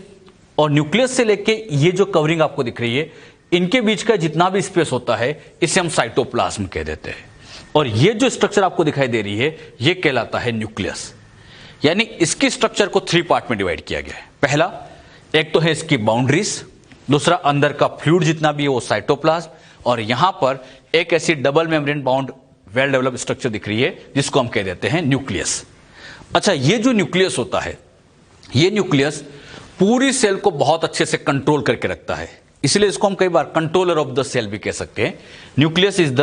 और न्यूक्लियस से लेके ये जो कवरिंग आपको दिख रही है, इनके बीच का जितना भी स्पेस होता है इसे हम साइटोप्लाज्म कह देते हैं। और ये जो स्ट्रक्चर आपको दिखाई दे रही है ये कहलाता है न्यूक्लियस। यानी इसकी स्ट्रक्चर को 3 पार्ट में डिवाइड किया गया है। पहला, एक तो है इसकी बाउंड्रीज, दूसरा अंदर का फ्लूइड जितना भी है वो साइटोप्लाज्म, और यहां पर एक ऐसी double membrane bound well developed structure दिख रही है जिसको हम कह देते हैं न्यूक्लियस। अच्छा, ये जो न्यूक्लियस होता है, ये न्यूक्लियस पूरी सेल को बहुत अच्छे से कंट्रोल करके रखता है, इसलिए इसको हम कई बार कंट्रोलर ऑफ द सेल भी कह सकते हैं। Nucleus is the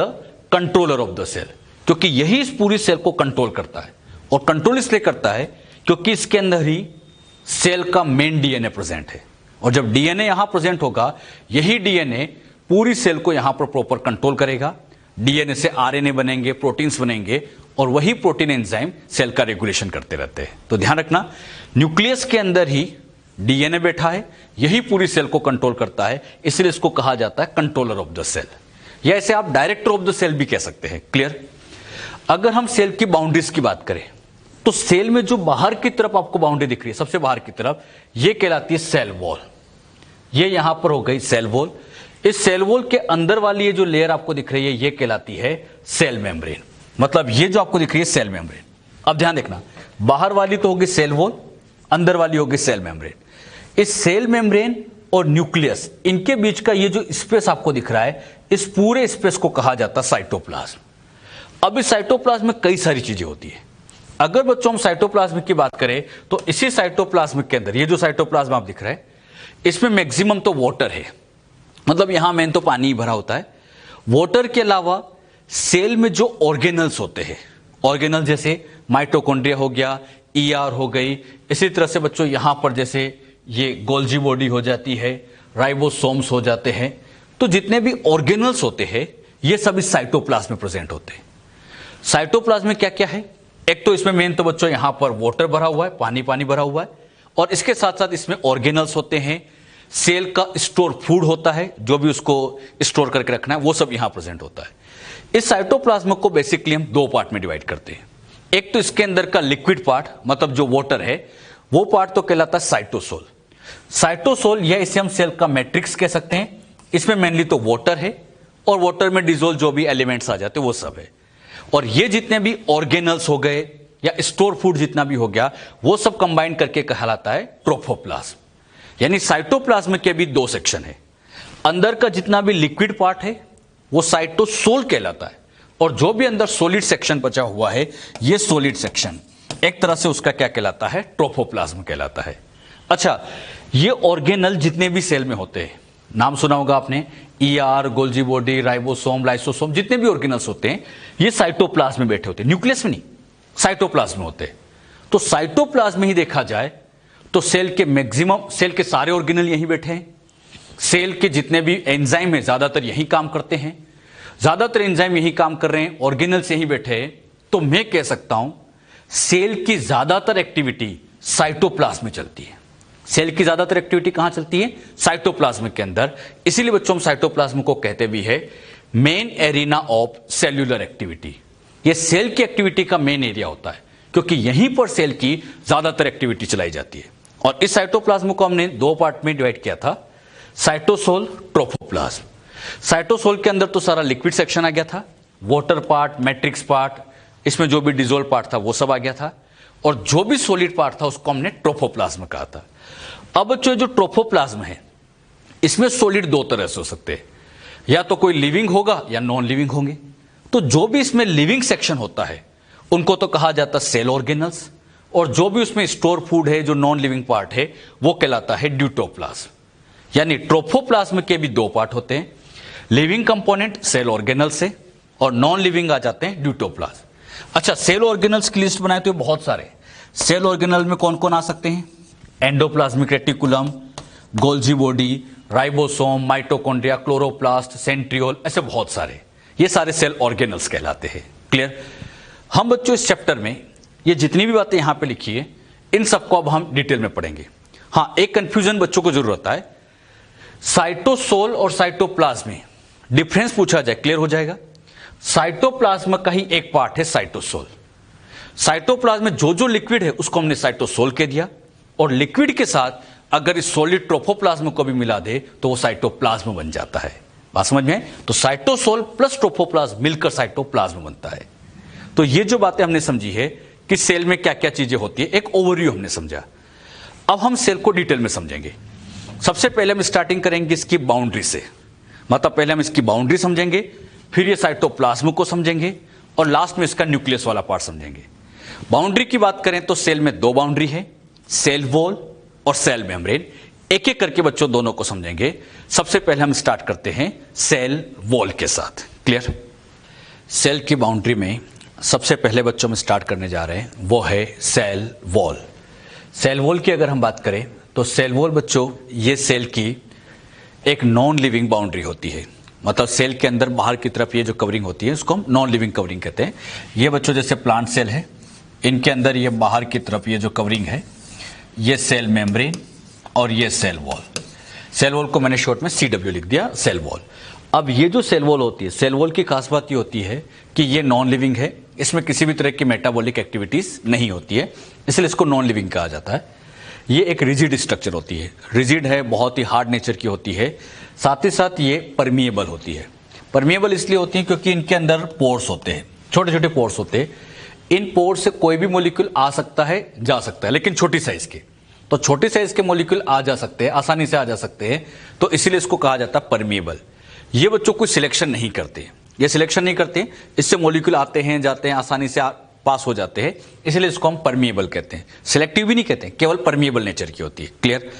controller of the cell, क्योंकि यही इस पूरी सेल को कंट्रोल करता है। और कंट्रोल इसलिए करता है क्योंकि इसके अंदर ही सेल का मेन डीएनए प्रेजेंट है, और जब डीएनए यहां प्रेजेंट होगा यही डीएनए पूरी सेल को यहां पर प्रॉपर कंट्रोल करेगा। डीएनए से आरएनए बनेंगे, प्रोटीन्स बनेंगे, और वही प्रोटीन एंजाइम सेल का रेगुलेशन करते रहते हैं। तो ध्यान रखना, न्यूक्लियस के अंदर ही डीएनए बैठा है, यही पूरी सेल को कंट्रोल करता है, इसलिए इसको कहा जाता है कंट्रोलर ऑफ द सेल, या इसे आप डायरेक्टर ऑफ द सेल भी कह सकते हैं। क्लियर? अगर हम सेल की बाउंड्रीज की बात करें तो सेल में जो बाहर की तरफ आपको बाउंड्री दिख रही है, सबसे बाहर की तरफ, ये कहलाती है सेल वॉल। ये यहां पर हो गई सेल वॉल। इस सेल वॉल के अंदर वाली ये जो लेयर आपको दिख रही है ये कहलाती है सेल मेम्ब्रेन। मतलब ये जो आपको दिख रही है सेल मेम्ब्रेन। अब ध्यान देखना, बाहर वाली तो होगी सेल वॉल, अंदर वाली होगी सेल मेम्ब्रेन। इस सेल मेम्ब्रेन और न्यूक्लियस, इनके बीच का ये जो स्पेस आपको दिख रहा है, इस पूरे स्पेस को कहा जाता है साइटोप्लाज्म। अब इस साइटोप्लाज्म में कई सारी चीजें होती है। अगर बच्चों हम साइटोप्लाज्म की बात करें तो इसी साइटोप्लाज्म के अंदर ये जो साइटोप्लाज्म आप दिख रहा है, इसमें मैक्सिमम तो वाटर है, मतलब यहां मेन तो पानी ही भरा होता है। वाटर के अलावा सेल में जो ऑर्गेनल्स होते हैं, ऑर्गेनल जैसे माइटोकॉन्ड्रिया हो गया, ईआर हो गई, इसी तरह से बच्चों यहां पर जैसे ये गोल्जी बॉडी हो जाती है, राइबोसोम्स हो जाते हैं। तो जितने भी ऑर्गेनल्स होते हैं ये सब इस साइटोप्लाज्म में प्रेजेंट होते हैं। साइटोप्लाज्म में क्या क्या है? एक तो इसमें मेन तो बच्चों यहां पर वाटर भरा हुआ है, पानी पानी भरा हुआ है, और इसके साथ साथ इसमें ऑर्गेनल्स होते हैं, सेल का स्टोर फूड होता है, जो भी उसको स्टोर करके रखना है वो सब यहां प्रेजेंट होता है। इस साइटोप्लाज्म को बेसिकली हम 2 पार्ट में डिवाइड करते हैं। एक तो इसके अंदर का लिक्विड पार्ट, मतलब जो वाटर है, वो पार्ट तो कहलाता है साइटोसोल। साइटोसोल या इसे हम सेल का मैट्रिक्स कह सकते हैं। इसमें मेनली तो वाटर है, और वाटर में डिजोल्व जो भी एलिमेंट्स आ जाते हैं वो सब है। और ये जितने भी ऑर्गेनल्स हो गए या स्टोर फूड जितना भी हो गया, वो सब कंबाइन करके कहलाता है ट्रोफोप्लाज्म। यानी साइटोप्लाज्म के भी 2 सेक्शन है। अंदर का जितना भी लिक्विड पार्ट है वो साइटोसोल कहलाता है, और जो भी अंदर सॉलिड सेक्शन बचा हुआ है ये सॉलिड सेक्शन एक तरह से उसका क्या कहलाता है, ट्रोफोप्लाज्म कहलाता है। अच्छा, ये ऑर्गेनल जितने भी सेल में होते हैं, नाम सुना होगा आपने, ER, Golgi body, ribosome, lysosome, जितने भी ऑर्गेनल्स होते हैं ये साइटोप्लाज्म में बैठे होते हैं, न्यूक्लियस में नहीं, साइटोप्लाज्म में होते हैं। तो साइटोप्लाज्म में ही देखा जाए तो सेल के मैक्सिमम, सेल के सारे ऑर्गेनल यहीं बैठे हैं। सेल के जितने भी एंजाइम है ज्यादातर यही काम करते हैं, ज्यादातर एंजाइम यही काम कर रहे हैं, ऑर्गेनल्स यहीं बैठे हैं। तो मैं कह सकता हूं सेल की ज्यादातर एक्टिविटी साइटोप्लाज्म में चलती है। सेल की ज्यादातर एक्टिविटी कहां चलती है, साइटोप्लाज्म के अंदर। इसीलिए बच्चों हम साइटोप्लाज्म को कहते भी है main arena of cellular activity. यह सेल की एक्टिविटी का मेन एरिया होता है, क्योंकि यहीं पर सेल की ज्यादातर एक्टिविटी चलाई जाती है। और इस साइटोप्लाज्म को हमने दो पार्ट में डिवाइड किया था, साइटोसोल, ट्रोफोप्लाज्म। साइटोसोल के अंदर तो सारा लिक्विड सेक्शन आ गया था, वाटर पार्ट, मैट्रिक्स पार्ट, इसमें जो भी डिजोल्व पार्ट था वो सब आ गया था, और जो भी सॉलिड पार्ट था उसको हमने ट्रोफोप्लाज्म कहा था। अब जो ट्रोफोप्लाज्म है इसमें सॉलिड दो तरह से हो सकते हैं, या तो कोई लिविंग होगा या नॉन लिविंग होंगे। तो जो भी इसमें लिविंग सेक्शन होता है उनको तो कहा जाता है सेल ऑर्गेनल्स, और जो भी उसमें स्टोर फूड है, जो नॉन लिविंग पार्ट है, वो कहलाता है ड्यूटोप्लाज्म। यानी ट्रोफोप्लाज्म के भी दो पार्ट होते हैं, लिविंग कंपोनेंट सेल ऑर्गेनल से, और नॉन लिविंग आ जाते हैं ड्यूटोप्लाज्म। अच्छा, सेल ऑर्गेनल्स की लिस्ट बनाए तो बहुत सारे सेल ऑर्गेनल में कौन कौन आ सकते हैं, endoplasmic reticulum, Golgi body, ribosome, mitochondria, chloroplast, centriole, ऐसे बहुत सारे, ये सारे सेल ऑर्गेनल्स कहलाते हैं। क्लियर। हम बच्चों इस चैप्टर में ये जितनी भी बातें यहां पे लिखी है इन सबको अब हम डिटेल में पढ़ेंगे। हाँ, एक कंफ्यूजन बच्चों को जरूर होता है, साइटोसोल और साइटोप्लाज्म में डिफरेंस पूछा जाए, क्लियर हो जाएगा। साइटोप्लाज्म का ही एक पार्ट है साइटोसोल। साइटोप्लाज्म में जो जो लिक्विड है उसको हमने साइटोसोल कह दिया, और लिक्विड के साथ अगर इस सॉलिड ट्रोफोप्लाज्म को भी मिला दे तो वो साइटोप्लाज्म बन जाता है। बात समझ में? तो साइटोसोल प्लस ट्रोफोप्लाज्म मिलकर साइटोप्लाज्म बनता है। तो ये जो बातें हमने समझी है कि सेल में क्या क्या चीजें होती है, एक ओवरव्यू हमने समझा। अब हम सेल को डिटेल में समझेंगे। सबसे पहले हम स्टार्टिंग करेंगे इसकी बाउंड्री से, मतलब पहले हम इसकी बाउंड्री समझेंगे, फिर ये साइटोप्लाज्म को समझेंगे, और लास्ट में इसका न्यूक्लियस वाला पार्ट समझेंगे। बाउंड्री की बात करें तो सेल में दो बाउंड्री है, सेल वॉल और सेल मेम्ब्रेन। एक एक करके बच्चों दोनों को समझेंगे। सबसे पहले हम स्टार्ट करते हैं सेल वॉल के साथ। क्लियर। सेल की बाउंड्री में सबसे पहले बच्चों में स्टार्ट करने जा रहे हैं वो है सेल वॉल। सेल वॉल की अगर हम बात करें तो सेल वॉल बच्चों ये सेल की एक नॉन लिविंग बाउंड्री होती है, मतलब सेल के अंदर बाहर की तरफ ये जो कवरिंग होती है उसको हम नॉन लिविंग कवरिंग कहते हैं। ये बच्चों जैसे प्लांट सेल है, इनके अंदर ये बाहर की तरफ ये जो कवरिंग है ये सेल मेम्ब्रेन और ये सेल वॉल। सेल वॉल को मैंने शॉर्ट में CW लिख दिया, सेल वॉल। अब ये जो सेल वॉल होती है, सेल वॉल की खास बात ये होती है कि ये नॉन लिविंग है, इसमें किसी भी तरह की मेटाबॉलिक एक्टिविटीज नहीं होती है, इसलिए इसको नॉन लिविंग कहा जाता है। ये एक रिजिड स्ट्रक्चर होती है, रिजिड है, बहुत ही हार्ड नेचर की होती है, साथ ही साथ ये परमिएबल होती है। परमिएबल इसलिए होती है क्योंकि इनके अंदर पोर्स होते हैं, छोटे छोटे पोर्स होते हैं। इन पोर्स से कोई भी मॉलिक्यूल आ सकता है, जा सकता है, लेकिन छोटी साइज के। तो छोटी साइज के मॉलिक्यूल आ जा सकते हैं, आसानी से आ जा सकते हैं, तो इसीलिए इसको कहा जाता है परमिएबल। ये बच्चों कोई सिलेक्शन नहीं करते, ये सिलेक्शन नहीं करते, इससे मॉलिक्यूल आते हैं, जाते हैं, आसानी से पास हो जाते हैं, इसलिए इसको हम परमिएबल कहते हैं। सिलेक्टिव भी नहीं कहते, केवल परमिएबल नेचर की होती है। क्लियर।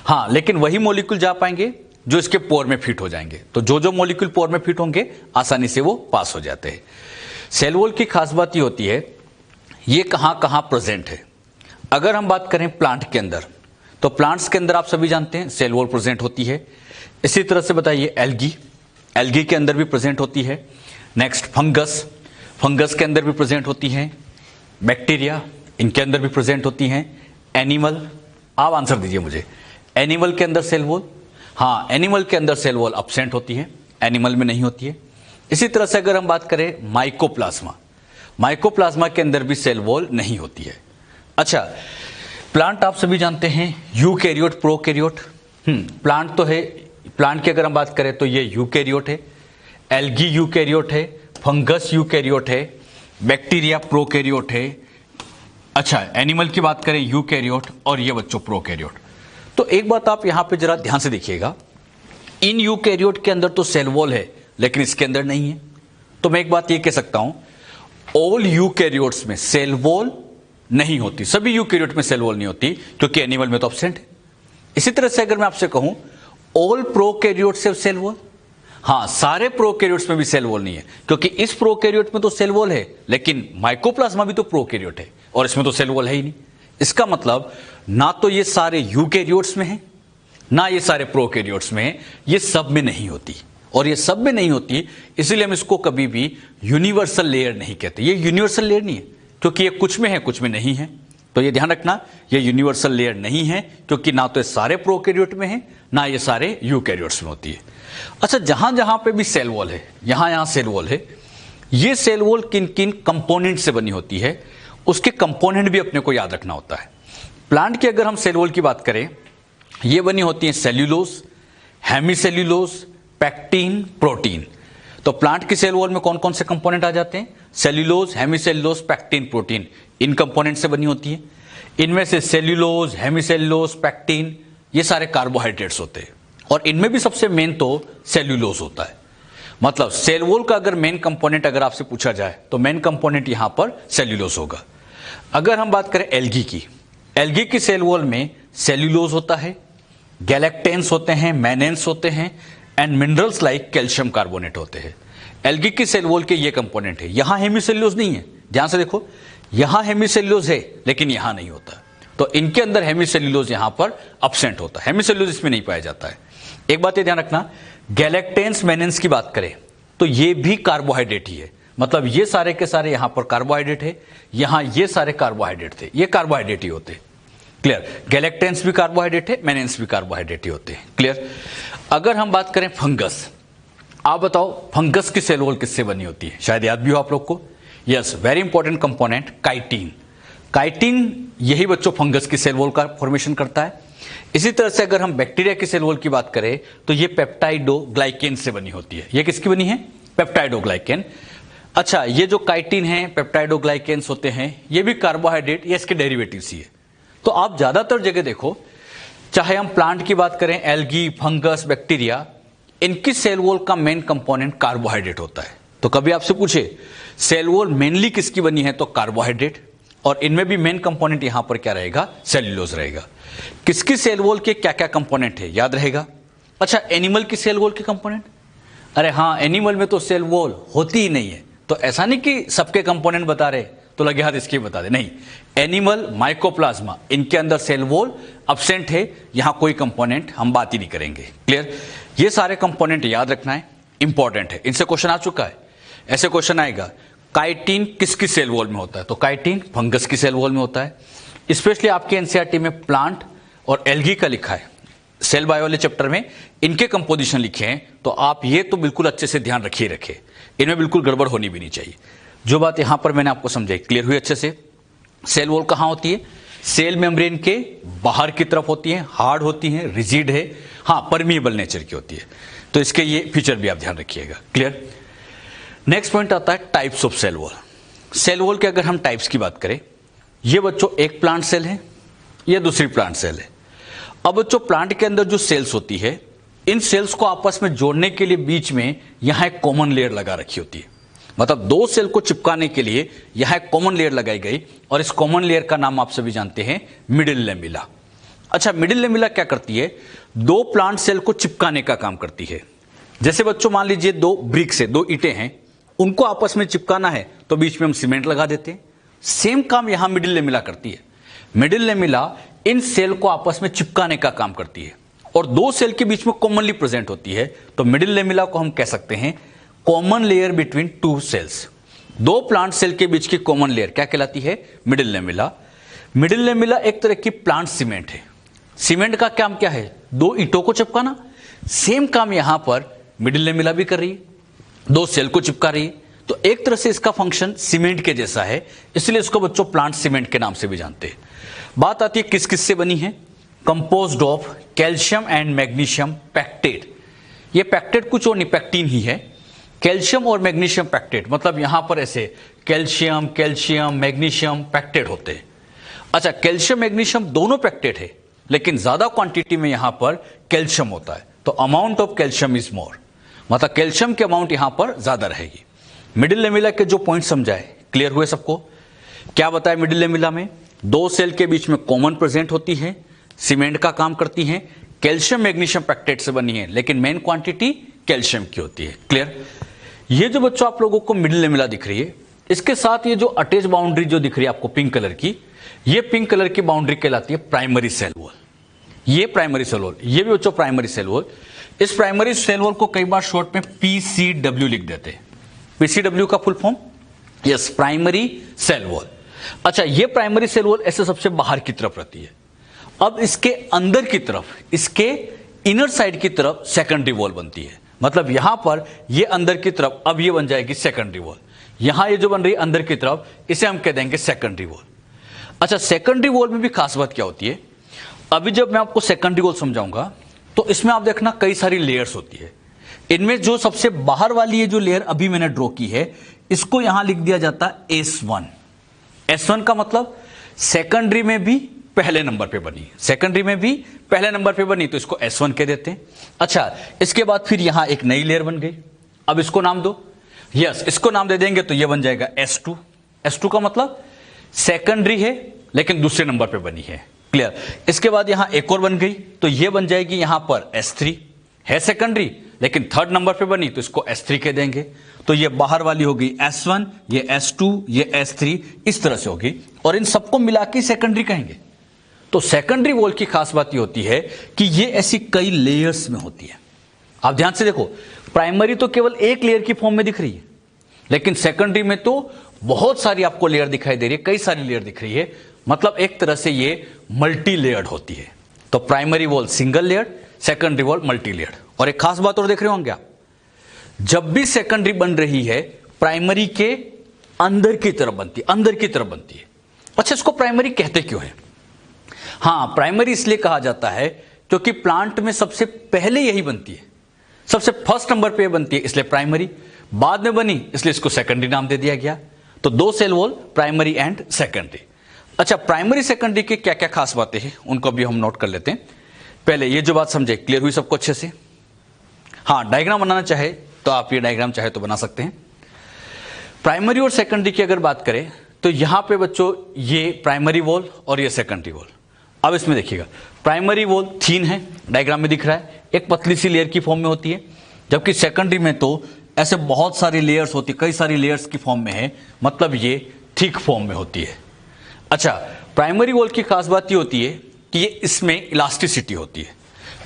हाँ, लेकिन वही मॉलिक्यूल जा पाएंगे जो इसके पोर में फिट हो जाएंगे। तो जो जो मॉलिक्यूल पोर में फिट होंगे आसानी से वो पास हो जाते हैं। सेल वॉल की खास बात ये होती है ये कहां कहां प्रेजेंट है। अगर हम बात करें प्लांट के अंदर, तो प्लांट्स के अंदर आप सभी जानते हैं सेल वॉल प्रेजेंट होती है। इसी तरह से बताइए एल्गी, एल्गी के अंदर भी प्रेजेंट होती है। नेक्स्ट फंगस, फंगस के अंदर भी प्रेजेंट होती हैं। बैक्टीरिया, इनके अंदर भी प्रेजेंट होती हैं। एनिमल, आप आंसर दीजिए मुझे, एनिमल के अंदर सेल वॉल? हाँ, एनिमल के अंदर सेल वॉल एब्सेंट होती है, एनिमल में नहीं होती है। इसी तरह से अगर हम बात करें माइकोप्लाज्मा, माइकोप्लाज्मा के अंदर भी सेल वॉल नहीं होती है। अच्छा, प्लांट आप सभी जानते हैं यूकैरियोट, प्रोकैरियोट। प्लांट तो है, प्लांट की अगर हम बात करें तो ये यूकैरियोट है, एल्गी यूकैरियोट है, फंगस यूकैरियोट है, बैक्टीरिया प्रोकैरियोट है। अच्छा, एनिमल की बात करें यूकैरियोट, और ये बच्चों प्रोकैरियोट। तो एक बात आप यहां पे जरा ध्यान से देखिएगा, इन यूकैरियोट के अंदर तो सेल वॉल है लेकिन इसके अंदर नहीं है। तो मैं एक बात ये कह सकता हूं, ऑल यूकैरियोट्स में सेल वॉल नहीं होती, सभी यूकैरियोट में सेल वॉल नहीं होती क्योंकि एनिमल में तो एब्सेंट है। इसी तरह से अगर मैं आपसे कहूं all prokaryotes have cell wall, हाँ सारे प्रोकैरियोट्स में भी सेल वॉल नहीं है क्योंकि इस प्रोकैरियोट में तो सेल वॉल है, लेकिन माइकोप्लाज्मा भी तो प्रोकैरियोट है और इसमें तो सेल वॉल है ही नहीं। इसका मतलब ना तो ये सारे यूकैरियोट्स में है ना ये सारे प्रोकैरियोट्स में है, ये सब में नहीं होती। और ये सब में नहीं होती इसलिए हम इसको कभी भी यूनिवर्सल लेयर नहीं कहते। ये यूनिवर्सल लेयर नहीं है क्योंकि ये कुछ में है कुछ में नहीं है, तो ये ध्यान रखना, ये यूनिवर्सल लेयर नहीं है क्योंकि ना तो ये सारे प्रोकैरियोट में है ना ये सारे यूकैरियोट्स में होती है। अच्छा, जहां जहां पे भी सेल वॉल है, यहां सेल वॉल है, ये सेल वॉल किन किन कंपोनेंट से बनी होती है, उसके कंपोनेंट भी अपने को याद रखना होता है। प्लांट की अगर हम सेल वॉल की बात करें, ये बनी होती है सेल्यूलोज, हेमीसेल्यूलोज, पैक्टीन, प्रोटीन। तो प्लांट की सेल वॉल में कौन कौन से कंपोनेंट आ जाते हैं? सेल्यूलोज, हेमीसेल्यूलोज, पैक्टीन, प्रोटीन, इन कंपोनेंट से बनी होती है। इनमें से सेल्यूलोज, हेमीसेल्यूलोज, पैक्टीन ये सारे कार्बोहाइड्रेट्स होते हैं और इनमें भी सबसे मेन तो सेल्यूलोज होता है। मतलब सेल वॉल का अगर मेन कंपोनेंट अगर आपसे पूछा जाए तो मेन कंपोनेंट यहां पर सेल्यूलोज होगा। अगर हम बात करें एल्गी की सेल वॉल में सेल्यूलोज होता है, गैलेक्टेंस होते हैं, मैनेंस होते हैं and minerals like calcium carbonate होते हैं। एल्गी की सेल वॉल के ये कंपोनेंट है। यहां हेमीसेल्यूलोज नहीं है, ध्यान से देखो, यहां हेमीसेल्यूलोज है लेकिन यहां नहीं होता, तो इनके अंदर हेमीसेल्यूलोज यहां पर एब्सेंट होता है, हेमीसेल्यूलोज इसमें नहीं पाया जाता है। एक बात ये ध्यान रखना, गैलेक्टेंस मैनेंस की बात करें तो ये भी कार्बोहाइड्रेट ही है। मतलब ये सारे के सारे यहां पर कार्बोहाइड्रेट है, यहां ये सारे कार्बोहाइड्रेट थे, ये कार्बोहाइड्रेट ही होते। क्लियर? गैलेक्टेंस भी कार्बोहाइड्रेट है, मैनेंस भी कार्बोहाइड्रेट ही होते हैं। क्लियर? अगर हम बात करें फंगस, आप बताओ फंगस की सेल वॉल किससे बनी होती है? शायद याद भी हो आप लोग को। Yes, very important component chitin. Chitin यही बच्चों फंगस की सेल वॉल का फॉर्मेशन करता है। इसी तरह से अगर हम बैक्टीरिया की सेल वॉल की बात करें तो ये पेप्टाइडोग्लाइकेन से बनी होती है। ये किसकी बनी है? पेप्टाइडोग्लाइकेन। अच्छा, ये जो काइटिन है, पेप्टाइडोग्लाइकेन्स होते हैं, ये भी कार्बोहाइड्रेट या इसके डेरिवेटिव्स ही है। तो आप ज्यादातर जगह देखो, चाहे हम प्लांट की बात करें, एल्गी, फंगस, बैक्टीरिया, इनकी सेल वॉल का मेन कंपोनेंट कार्बोहाइड्रेट होता है। तो कभी आपसे पूछे सेल वॉल मेनली किसकी बनी है, तो कार्बोहाइड्रेट, और इनमें भी मेन कंपोनेंट यहां पर क्या रहेगा? सेल्यूलोज रहेगा। किसकी सेल वॉल के क्या क्या कंपोनेंट है याद रहेगा? अच्छा, एनिमल की सेल वॉल के कंपोनेंट, अरे हाँ, एनिमल में तो सेल वॉल होती ही नहीं है, तो ऐसा नहीं कि सबके कंपोनेंट बता रहे तो लगे हाथ इसके बता दे, नहीं। एनिमल, माइकोप्लाज्मा, इनके अंदर सेल वॉल एब्सेंट है, यहां कोई कंपोनेंट हम बात ही नहीं करेंगे। क्लियर? ये सारे कंपोनेंट याद रखना है, इंपॉर्टेंट है, इनसे क्वेश्चन आ चुका है। ऐसे क्वेश्चन आएगा, काइटिन किसकी सेल वॉल में होता है? तो काइटिन फंगस की सेल वॉल में होता है। स्पेशली आपके एनसीईआरटी में प्लांट और एल्गी का लिखा है, सेल बायो वाले चैप्टर में इनके कंपोजिशन लिखे हैं, तो आप ये तो बिल्कुल अच्छे से ध्यान रखिए, इनमें बिल्कुल गड़बड़ होनी भी नहीं चाहिए। जो बात यहां पर मैंने आपको समझाई, क्लियर हुई अच्छे से? सेल वॉल कहां होती है? सेल मेम्ब्रेन के बाहर की तरफ होती है, हार्ड होती है, रिजिड है, हाँ परमिएबल नेचर की होती है। तो इसके ये फीचर भी आप ध्यान रखिएगा। क्लियर? नेक्स्ट पॉइंट आता है types of cell wall. Cell wall के अगर हम टाइप्स की बात करें, ये बच्चों एक प्लांट सेल है, ये दूसरी प्लांट सेल है। अब बच्चों प्लांट के अंदर जो सेल्स होती है, इन सेल्स को आपस में जोड़ने के लिए बीच में यहां एक कॉमन लेयर लगा रखी होती है। मतलब दो सेल को चिपकाने के लिए यहां एक कॉमन लेयर लगाई गई, और इस कॉमन लेयर का नाम आप सभी जानते हैं, मिडिल लेमिला। अच्छा, मिडिल लेमिला क्या करती है? दो प्लांट सेल को चिपकाने का काम करती है। जैसे बच्चों मान लीजिए दो ब्रिक्स है, दो ईंटें हैं, उनको आपस में चिपकाना है तो बीच में हम सीमेंट लगा देते हैं। सेम काम यहां मिडिल लेमिला करती है। मिडिल लेमिला इन सेल को आपस में चिपकाने का काम करती है और दो सेल के बीच में कॉमनली प्रेजेंट होती है, तो मिडिल लेमिला को हम कह सकते हैं common layer between two cells. दो प्लांट सेल के बीच की कॉमन लेयर क्या कहलाती है? Middle lamella. मिडिल लेमिला एक तरह की प्लांट सीमेंट है। सीमेंट का काम क्या है? दो ईंटों को चिपकाना। सेम काम यहां पर मिडिल लेमिला भी कर रही है, दो सेल को चिपका रही है। तो एक तरह से इसका फंक्शन सीमेंट के जैसा है, इसलिए इसको बच्चों प्लांट सीमेंट के नाम से भी जानते हैं। बात आती है किस किस से बनी है? Composed of calcium and magnesium pectate. ये पैक्टेट कुछ और नहीं, पैक्टीन ही है। कैल्शियम और मैग्नीशियम पैक्टेट, मतलब यहां पर ऐसे कैल्शियम, कैल्शियम, मैग्नीशियम पैक्टेट होते हैं। अच्छा, कैल्शियम मैग्नीशियम दोनों पैक्टेट है, लेकिन ज्यादा क्वांटिटी में यहां पर कैल्शियम होता है, तो amount of calcium is more, मतलब कैल्शियम की अमाउंट यहां पर ज्यादा रहेगी। मिडिल लेमिला के जो पॉइंट समझाए, क्लियर हुए सबको? क्या बताया मिडिल लेमिला में? दो सेल के बीच में कॉमन प्रेजेंट होती है, सीमेंट का काम करती है, कैल्शियम मैग्नीशियम पैक्टेट से बनी है, लेकिन मेन क्वांटिटी कैल्शियम की होती है। क्लियर? ये जो बच्चों आप लोगों को मिडिल लेमिला दिख रही है, इसके साथ ये जो अटैच बाउंड्री जो दिख रही है आपको पिंक कलर की, ये पिंक कलर की बाउंड्री कहलाती है प्राइमरी सेल वॉल। ये प्राइमरी सेल वॉल, ये भी बच्चों प्राइमरी सेल वॉल। इस प्राइमरी सेल वॉल को कई बार शॉर्ट में पीसीडब्ल्यू लिख देते हैं। पीसीडब्ल्यू का full form? Yes, primary cell wall. अच्छा, ये प्राइमरी सेल वॉल ऐसे सबसे बाहर की तरफ रहती है। अब इसके अंदर की तरफ, इसके इनर साइड की तरफ सेकेंडरी वॉल बनती है। मतलब यहां पर ये अंदर की तरफ, अब ये बन जाएगी सेकेंडरी वॉल। यहां ये जो बन रही है अंदर की तरफ, इसे हम कह देंगे सेकेंडरी वॉल। अच्छा, सेकेंडरी वॉल में भी खास बात क्या होती है? अभी जब मैं आपको सेकेंडरी वॉल समझाऊंगा तो इसमें आप देखना कई सारी लेयर्स होती है। इनमें जो सबसे बाहर वाली ये जो लेयर अभी मैंने ड्रॉ की है, इसको यहां लिख दिया जाता है S1। S1 का मतलब सेकेंडरी में भी पहले नंबर पे बनी, सेकेंडरी में भी पहले नंबर पे बनी, तो इसको S1 कह देते हैं। अच्छा, इसके बाद फिर यहां एक नई लेयर बन गई, अब इसको नाम दो। यस, इसको नाम दे देंगे तो ये बन जाएगा S2। S2 का मतलब सेकेंडरी है लेकिन दूसरे नंबर पे बनी है। क्लियर? इसके बाद यहां एक और बन गई, तो ये बन जाएगी यहां पर S3, है सेकेंडरी लेकिन थर्ड नंबर पे बनी, तो इसको S3 कह देंगे। तो ये बाहर वाली होगी S1, ये S2, ये S3, इस तरह से होगी, और इन सबको मिला के सेकेंडरी कहेंगे। तो सेकेंडरी वॉल की खास बात ये होती है कि ये ऐसी कई लेयर्स में होती है। आप ध्यान से देखो, प्राइमरी तो केवल एक लेयर की फॉर्म में दिख रही है, लेकिन सेकेंडरी में तो बहुत सारी आपको लेयर दिखाई दे रही है, कई सारी लेयर दिख रही है। मतलब एक तरह से ये मल्टी लेयर्ड होती है। तो primary wall single layered, secondary wall multi layered. और एक खास बात और देख रहे होंगे आप, जब भी सेकेंडरी बन रही है प्राइमरी के अंदर की तरफ बनती है, अंदर की तरफ बनती है। अच्छा, इसको प्राइमरी कहते क्यों है? हाँ, प्राइमरी इसलिए कहा जाता है क्योंकि प्लांट में सबसे पहले यही बनती है, सबसे फर्स्ट नंबर पे बनती है, इसलिए प्राइमरी। बाद में बनी इसलिए इसको सेकेंडरी नाम दे दिया गया। तो दो cell wall, primary and secondary. अच्छा, प्राइमरी सेकेंडरी की क्या क्या खास बातें हैं उनको भी हम नोट कर लेते हैं। पहले ये जो बात समझे, क्लियर हुई सबको अच्छे से? हाँ, डायग्राम बनाना चाहे तो आप ये डायग्राम चाहे तो बना सकते हैं। प्राइमरी और सेकेंडरी की अगर बात करें तो यहां पे बच्चों ये प्राइमरी वॉल और ये सेकेंडरी वॉल। अब इसमें देखिएगा, प्राइमरी वॉल थिन है, डायग्राम में दिख रहा है, एक पतली सी लेयर की फॉर्म में होती है, जबकि सेकेंडरी में तो ऐसे बहुत सारी लेयर्स होती है, कई सारी लेयर्स की फॉर्म में है, मतलब ये थिक फॉर्म में होती है। अच्छा, प्राइमरी वॉल की खास बात ये होती है कि ये इसमें इलास्टिसिटी होती है,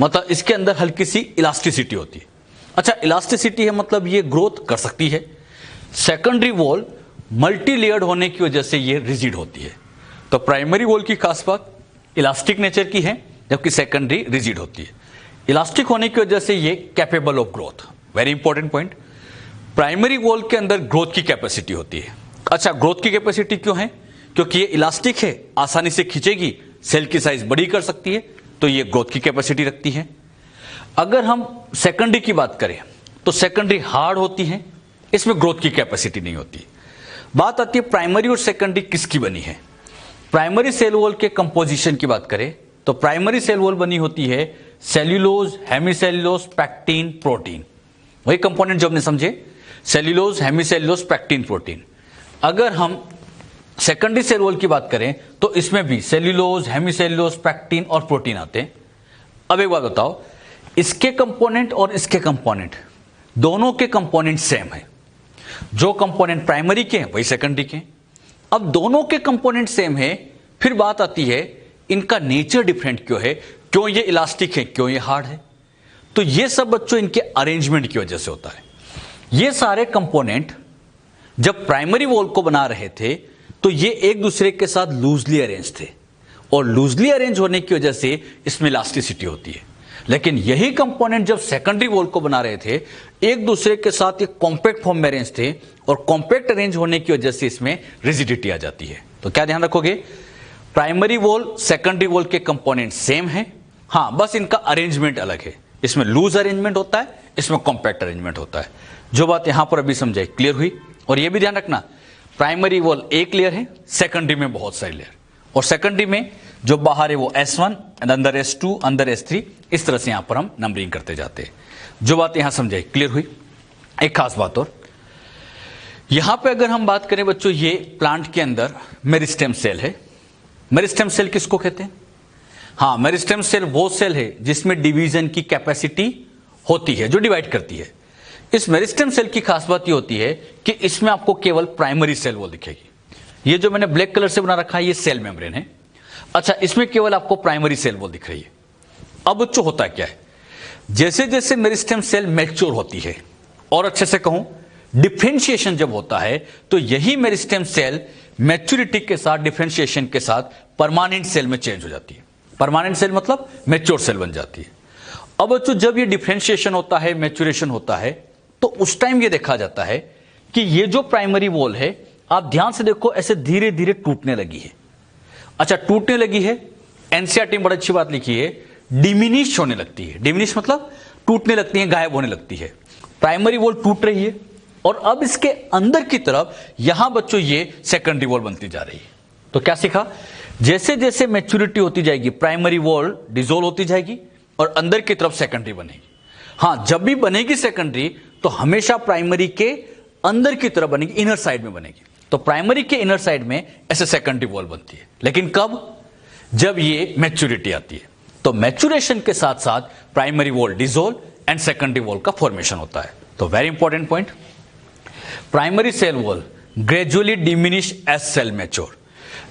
मतलब इसके अंदर हल्की सी इलास्टिसिटी होती है। अच्छा, इलास्टिसिटी है मतलब ये ग्रोथ कर सकती है। सेकेंडरी वॉल मल्टी लेयर्ड होने की वजह से ये रिजिड होती है। तो प्राइमरी वॉल की खास बात इलास्टिक नेचर की है, जबकि सेकेंडरी रिजिड होती है। इलास्टिक होने की वजह से ये capable of growth, very important point. Primary wall के अंदर ग्रोथ की कैपेसिटी होती है। अच्छा, ग्रोथ की कैपेसिटी क्यों है? क्योंकि ये इलास्टिक है, आसानी से खींचेगी, सेल की साइज बड़ी कर सकती है, तो ये ग्रोथ की कैपेसिटी रखती है। अगर हम सेकेंडरी की बात करें तो सेकेंडरी हार्ड होती है, इसमें ग्रोथ की कैपेसिटी नहीं होती। बात आती है प्राइमरी और सेकेंडरी किसकी बनी है। प्राइमरी सेल वॉल के कंपोजिशन की बात करें तो प्राइमरी सेल वॉल बनी होती है सेल्यूलोज, हेमीसेल्यूलोज, पैक्टीन, प्रोटीन। वही कंपोनेंट जो हमने समझे, सेल्यूलोज, हेमीसेल्यूलोज, पैक्टीन, प्रोटीन। अगर हम सेकेंडरी सेल वॉल की बात करें तो इसमें भी सेल्यूलोज, हेमीसेल्यूलोज, पैक्टीन और प्रोटीन आते हैं। अब एक बात बताओ, इसके कंपोनेंट और इसके कंपोनेंट, दोनों के कंपोनेंट सेम है। जो कंपोनेंट प्राइमरी के हैं वही सेकेंडरी के हैं। अब दोनों के कंपोनेंट सेम है, फिर बात आती है इनका नेचर डिफरेंट क्यों है, क्यों ये इलास्टिक है, क्यों ये हार्ड है। तो ये सब बच्चों इनके अरेंजमेंट की वजह से होता है। ये सारे कंपोनेंट जब प्राइमरी वॉल को बना रहे थे तो ये एक दूसरे के साथ लूजली अरेंज थे, और लूजली अरेंज होने की वजह से इसमें इलास्टिसिटी होती है। लेकिन यही कंपोनेंट जब सेकेंडरी वॉल को बना रहे थे, एक दूसरे के साथ एक कॉम्पैक्ट फॉर्म में अरेंज थे, और कॉम्पैक्ट अरेंज होने की वजह से इसमें रिजिडिटी आ जाती है। तो क्या ध्यान रखोगे, प्राइमरी वॉल सेकेंडरी वॉल के कंपोनेंट सेम है, हाँ बस इनका अरेंजमेंट अलग है। इसमें लूज अरेंजमेंट होता है, इसमें कॉम्पैक्ट अरेंजमेंट होता है। जो बात यहां पर अभी समझाई, क्लियर हुई। और यह भी ध्यान रखना, प्राइमरी वॉल एक लेयर है, सेकेंडरी में बहुत सारी लेयर, और सेकेंडरी में जो बाहर है वो S1, अंदर S2, अंदर S3, इस तरह से यहां पर हम नंबरिंग करते जाते हैं। जो बात यहां समझाई, क्लियर हुई। एक खास बात और, यहां पे अगर हम बात करें बच्चों, ये प्लांट के अंदर मेरिस्टेम सेल है। मेरिस्टेम सेल किसको कहते हैं? हाँ, मेरिस्टेम सेल वो सेल है जिसमें डिवीजन की कैपेसिटी होती है, जो डिवाइड करती है। इस मेरिस्टेम सेल की खास बात ये होती है कि इसमें आपको केवल प्राइमरी सेल वॉल दिखेगी। ये जो मैंने ब्लैक कलर से बना रखा है ये सेल मेम्ब्रेन है। अच्छा, इसमें केवल आपको प्राइमरी सेल वॉल दिख रही है। अब बच्चों होता क्या है, जैसे जैसे मेरिस्टेम सेल मैच्योर होती है, और अच्छे से कहूं डिफरेंशिएशन जब होता है, तो यही मेरिस्टेम सेल मैच्योरिटी के साथ, डिफरेंशिएशन के साथ परमानेंट सेल में चेंज हो जाती है। परमानेंट सेल मतलब मैच्योर सेल बन जाती है। अब बच्चों जब ये डिफरेंशिएशन होता है, मैच्योरेशन होता है, तो उस टाइम ये देखा जाता है कि ये जो प्राइमरी वॉल है, आप ध्यान से देखो, ऐसे धीरे धीरे टूटने लगी है। अच्छा, टूटने लगी है, एनसीईआरटी में बड़ी अच्छी बात लिखी है, डिमिनिश होने लगती है। डिमिनिश मतलब टूटने लगती है, गायब होने लगती है। प्राइमरी वॉल टूट रही है, और अब इसके अंदर की तरफ यहां बच्चों ये सेकेंडरी वॉल बनती जा रही है। तो क्या सीखा, जैसे जैसे मैच्योरिटी होती जाएगी, प्राइमरी वॉल डिसॉल्व होती जाएगी और अंदर की तरफ सेकेंडरी बनेगी। हां, जब भी बनेगी सेकेंडरी तो हमेशा प्राइमरी के अंदर की तरफ बनेगी, इनर साइड में बनेगी। तो प्राइमरी के इनर साइड में ऐसे सेकेंडरी वॉल बनती है। लेकिन कब? जब ये मैच्योरिटी आती है। तो मैच्योरेशन के साथ साथ primary wall dissolve and secondary wall का फॉर्मेशन होता है। तो very important point, primary cell wall gradually diminish as cell mature.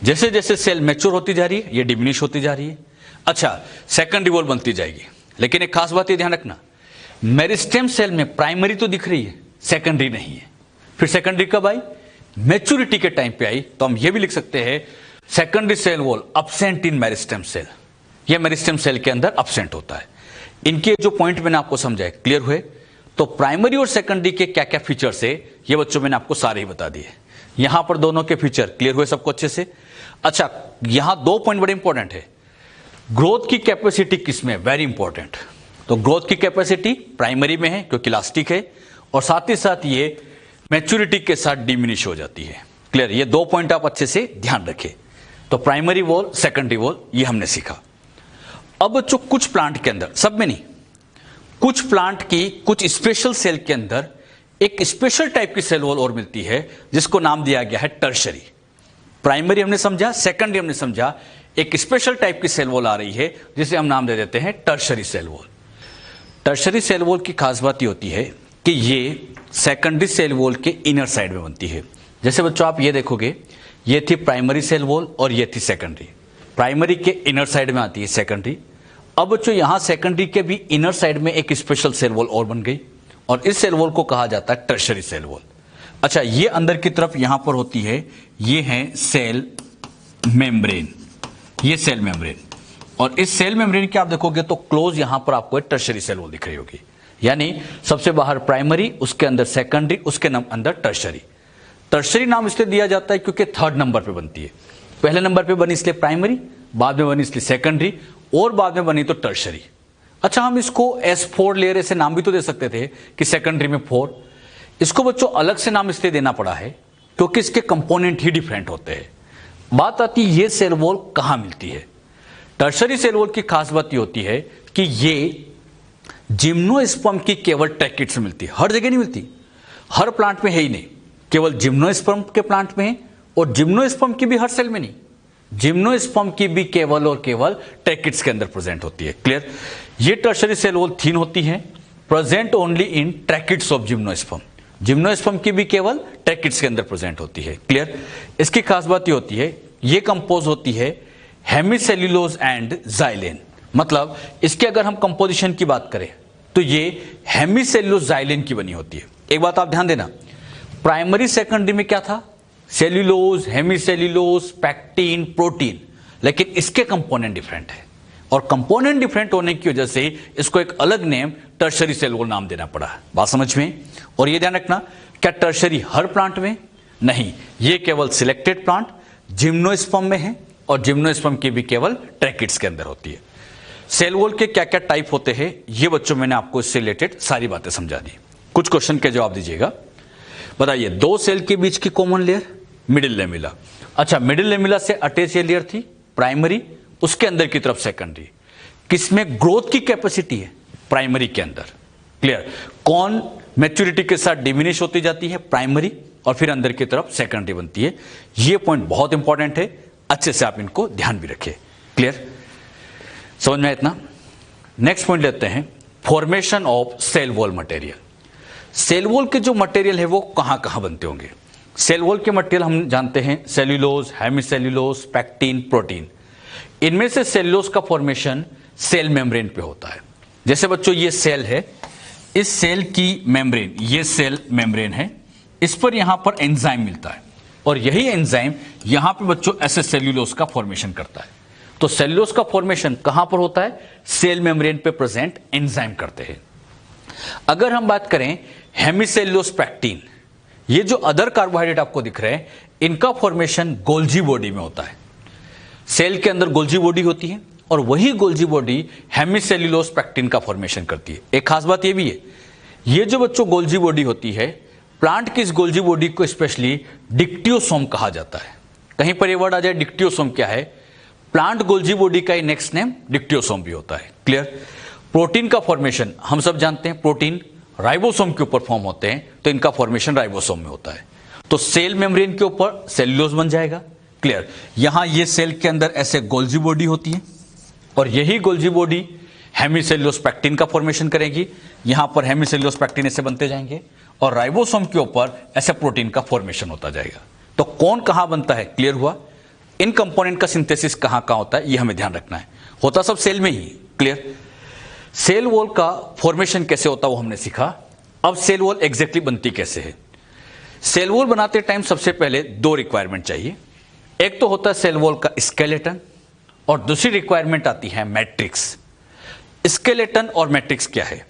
जैसे जैसे सेल मैच्योर होती जा रही है, ये डिमिनिश होती जा रही है। अच्छा, सेकेंडरी वॉल बनती जाएगी। लेकिन एक खास बात ये ध्यान रखना, मेरिस्टेम सेल में प्राइमरी तो दिख रही है, सेकेंडरी नहीं है। फिर सेकेंडरी कब आई? मैच्योरिटी के टाइम पे आई। तो हम ये भी लिख सकते हैं secondary cell wall absent in meristem cell. यह मेरिस्टेम सेल के अंदर अब्सेंट होता है। इनके जो पॉइंट मैंने आपको समझाए, क्लियर हुए? तो प्राइमरी और सेकेंडरी के क्या क्या फीचर्स है, ये बच्चों मैंने आपको सारे ही बता दिए। यहां पर दोनों के फीचर क्लियर हुए सबको अच्छे से। अच्छा, यहां दो पॉइंट बड़े इंपॉर्टेंट है। ग्रोथ की कैपेसिटी किसमें? Very important. तो ग्रोथ की कैपेसिटी प्राइमरी में है क्योंकि इलास्टिक है, और साथ ही साथ ये मैच्योरिटी के साथ डिमिनिश हो जाती है। क्लियर? ये दो पॉइंट आप अच्छे से ध्यान रखें। तो प्राइमरी वॉल, सेकेंडरी वॉल, ये हमने सीखा। अब बच्चों कुछ प्लांट के अंदर, सब में नहीं, कुछ प्लांट की कुछ स्पेशल सेल के अंदर एक स्पेशल टाइप की सेल वॉल और मिलती है, जिसको नाम दिया गया है टर्शरी। प्राइमरी हमने समझा, सेकेंडरी हमने समझा, एक स्पेशल टाइप की सेल वॉल आ रही है जिसे हम नाम दे देते हैं tertiary cell wall. Tertiary cell wall की खास बात ये होती है कि ये सेकेंडरी सेल वॉल के इनर साइड में बनती है। जैसे बच्चों आप ये देखोगे, ये थी प्राइमरी सेल वॉल और ये थी सेकेंडरी। प्राइमरी के इनर साइड में आती है सेकेंडरी। अब बच्चों यहां सेकेंडरी के भी इनर साइड में एक स्पेशल सेल वॉल और बन गई, और इस सेल वॉल को कहा जाता है टर्शरी सेल वॉल। अच्छा, ये अंदर की तरफ यहां पर होती है, ये है सेल मेम्ब्रेन, ये सेल मेम्ब्रेन। और इस सेल मेम्ब्रेन के आप देखोगे तो क्लोज यहां पर आपको एक टर्शरी सेल वॉल दिख रही होगी। यानी सबसे बाहर प्राइमरी, उसके अंदर सेकेंडरी, उसके अंदर टर्शरी। टर्शरी नाम इसलिए दिया जाता है क्योंकि थर्ड नंबर पे बनती है। पहले नंबर पे बनी इसलिए प्राइमरी, बाद में बनी इसलिए सेकेंडरी, और बाद में बनी तो टर्शरी। अच्छा, हम इसको S4 लेयर ऐसे नाम भी तो दे सकते थे कि सेकेंडरी में 4। इसको बच्चों अलग से नाम इसलिए देना पड़ा है क्योंकि इसके कंपोनेंट ही डिफरेंट होते हैं। बात आती है ये सेल वॉल कहां मिलती है। टर्शरी सेल वॉल की खास बात ये होती है कि ये जिम्नोस्पर्म की केवल ट्रैकिट से मिलती है, हर जगह नहीं मिलती, हर प्लांट में है ही नहीं, केवल जिम्नोस्पर्म के प्लांट में है, और जिम्नोस्पर्म की भी हर सेल में नहीं, जिम्नोस्पर्म की भी केवल और केवल ट्रैकिट्स के अंदर प्रेजेंट होती है। क्लियर? ये टर्शरी सेल वॉल थिन होती है, present only in tracheids of gymnosperm. Gymnosperm की भी केवल ट्रैकिट्स के अंदर प्रेजेंट होती है। क्लियर? इसकी खास बात ये होती है, ये कंपोज होती है हेमिसेल्यूलोज एंड जाइलेन। मतलब इसके अगर हम कंपोजिशन की बात करें तो ये हेमिसेल्यूलोज जाइलेन की बनी होती है। एक बात आप ध्यान देना, प्राइमरी सेकेंडरी में क्या था? Cellulose, hemicellulose, pectin, protein. लेकिन इसके कंपोनेंट डिफरेंट है, और कंपोनेंट डिफरेंट होने की वजह से इसको एक अलग नेम टर्शरी सेल वॉल नाम देना पड़ा है। बात समझ में? और ये ध्यान रखना, क्या टर्शरी हर प्लांट में? नहीं, ये केवल सिलेक्टेड प्लांट जिम्नोस्पर्म में है, और जिम्नोस्पर्म की भी केवल ट्रैकिट्स के अंदर होती है। सेल वॉल के क्या क्या टाइप होते हैं, ये बच्चों मैंने आपको इससे रिलेटेड सारी बातें समझा दी। कुछ क्वेश्चन के जवाब दीजिएगा। बताइए, दो सेल के बीच की कॉमन लेयर मिडिल लेमिला। अच्छा, मिडिल लेमिला से अटैच ये लेयर थी प्राइमरी, उसके अंदर की तरफ सेकेंडरी। किसमें ग्रोथ की कैपेसिटी है? प्राइमरी के अंदर। क्लियर? कौन मैच्योरिटी के साथ डिमिनिश होती जाती है? प्राइमरी। और फिर अंदर की तरफ सेकेंडरी बनती है। ये पॉइंट बहुत इंपॉर्टेंट है, अच्छे से आप इनको ध्यान भी रखें। क्लियर, समझ में इतना। नेक्स्ट पॉइंट लेते हैं, formation of cell wall material. Cell wall के जो मटेरियल है वो कहां कहां बनते होंगे। सेल वॉल के मटेरियल हम जानते हैं सेल्यूलोज, हेमीसेल्यूलोज, पैक्टीन, प्रोटीन। इनमें से सेल्यूलोज का फॉर्मेशन सेल मेम्ब्रेन पे होता है। जैसे बच्चों ये सेल है, इस सेल की मेम्ब्रेन, ये सेल मेम्ब्रेन है, इस पर यहां पर एंजाइम मिलता है और यही एंजाइम यहां पे बच्चों ऐसे सेल्यूलोज का फॉर्मेशन करता है। तो सेल्यूलोज का फॉर्मेशन कहां पर होता है, सेल मेम्ब्रेन पे प्रेजेंट एंजाइम करते हैं। अगर हम बात करें हेमीसेल्यूलोज, पैक्टीन, ये जो अदर कार्बोहाइड्रेट आपको दिख रहे हैं, इनका फॉर्मेशन गोल्जी बॉडी में होता है। सेल के अंदर गोल्जी बॉडी होती है और वही गोल्जी बॉडी हेमीसेल्यूलोज, पैक्टीन का फॉर्मेशन करती है। एक खास बात ये भी है, ये जो बच्चों गोल्जी बॉडी होती है, प्लांट की इस गोल्जी बॉडी को स्पेशली डिक्टियोसोम कहा जाता है। कहीं पर ये वर्ड आ जाए डिक्टियोसोम क्या है, प्लांट गोल्जी बॉडी का नेक्स्ट नेम डिक्टियोसोम भी होता है। क्लियर। प्रोटीन का फॉर्मेशन हम सब जानते हैं, प्रोटीन राइबोसोम के ऊपर फॉर्म होते हैं, तो इनका फॉर्मेशन राइबोसोम में होता है। तो सेल मेम्ब्रेन के ऊपर सेल्यूलोज बन जाएगा। क्लियर। यहां ये सेल के अंदर ऐसे गोल्जी बॉडी होती है और यही गोल्जी बॉडी हेमीसेल्यूलोज, पैक्टीन का फॉर्मेशन करेगी। यहां पर हेमीसेल्यूलोज, पैक्टीन ऐसे बनते जाएंगे और राइबोसोम के ऊपर ऐसे प्रोटीन का फॉर्मेशन होता जाएगा। तो कौन कहां बनता है, क्लियर हुआ। इन कंपोनेंट का सिंथेसिस कहां कहां होता है, ये हमें ध्यान रखना है, होता सब सेल में ही। क्लियर। सेल वॉल का फॉर्मेशन कैसे होता है वो हमने सीखा। अब सेल वॉल एग्जैक्टली बनती कैसे है। सेल वॉल बनाते टाइम सबसे पहले दो रिक्वायरमेंट चाहिए। एक तो होता है सेल वॉल का स्केलेटन और दूसरी रिक्वायरमेंट आती है मैट्रिक्स। स्केलेटन और मैट्रिक्स क्या है।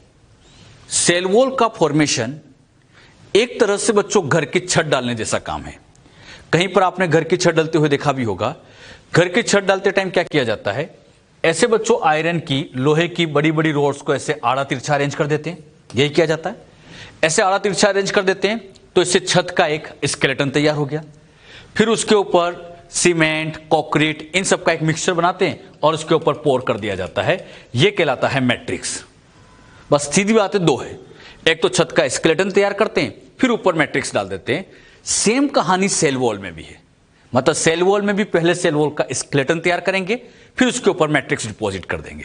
सेल वॉल का फॉर्मेशन एक तरह से बच्चों घर की छत डालने जैसा काम है। कहीं पर आपने घर की छत डालते हुए देखा भी होगा। घर की छत डालते टाइम क्या किया जाता है, ऐसे बच्चों आयरन की, लोहे की बड़ी बड़ी रोड्स को ऐसे आड़ा तिरछा अरेंज कर देते हैं। यही किया जाता है, ऐसे आड़ा तिरछा अरेंज कर देते हैं, तो इससे छत का एक स्केलेटन तैयार हो गया। फिर उसके ऊपर सीमेंट, कॉन्क्रीट, इन सब का एक मिक्सचर बनाते हैं और उसके ऊपर पोर कर दिया जाता है। यह कहलाता है मैट्रिक्स। बस सीधी बात है, दो है। एक तो छत का स्केलेटन तैयार करते हैं, फिर ऊपर मैट्रिक्स डाल देते हैं। सेम कहानी सेल वॉल में भी है। मतलब सेल वॉल में भी पहले सेल वॉल का स्केलेटन तैयार करेंगे, फिर उसके ऊपर मैट्रिक्स डिपॉजिट कर देंगे।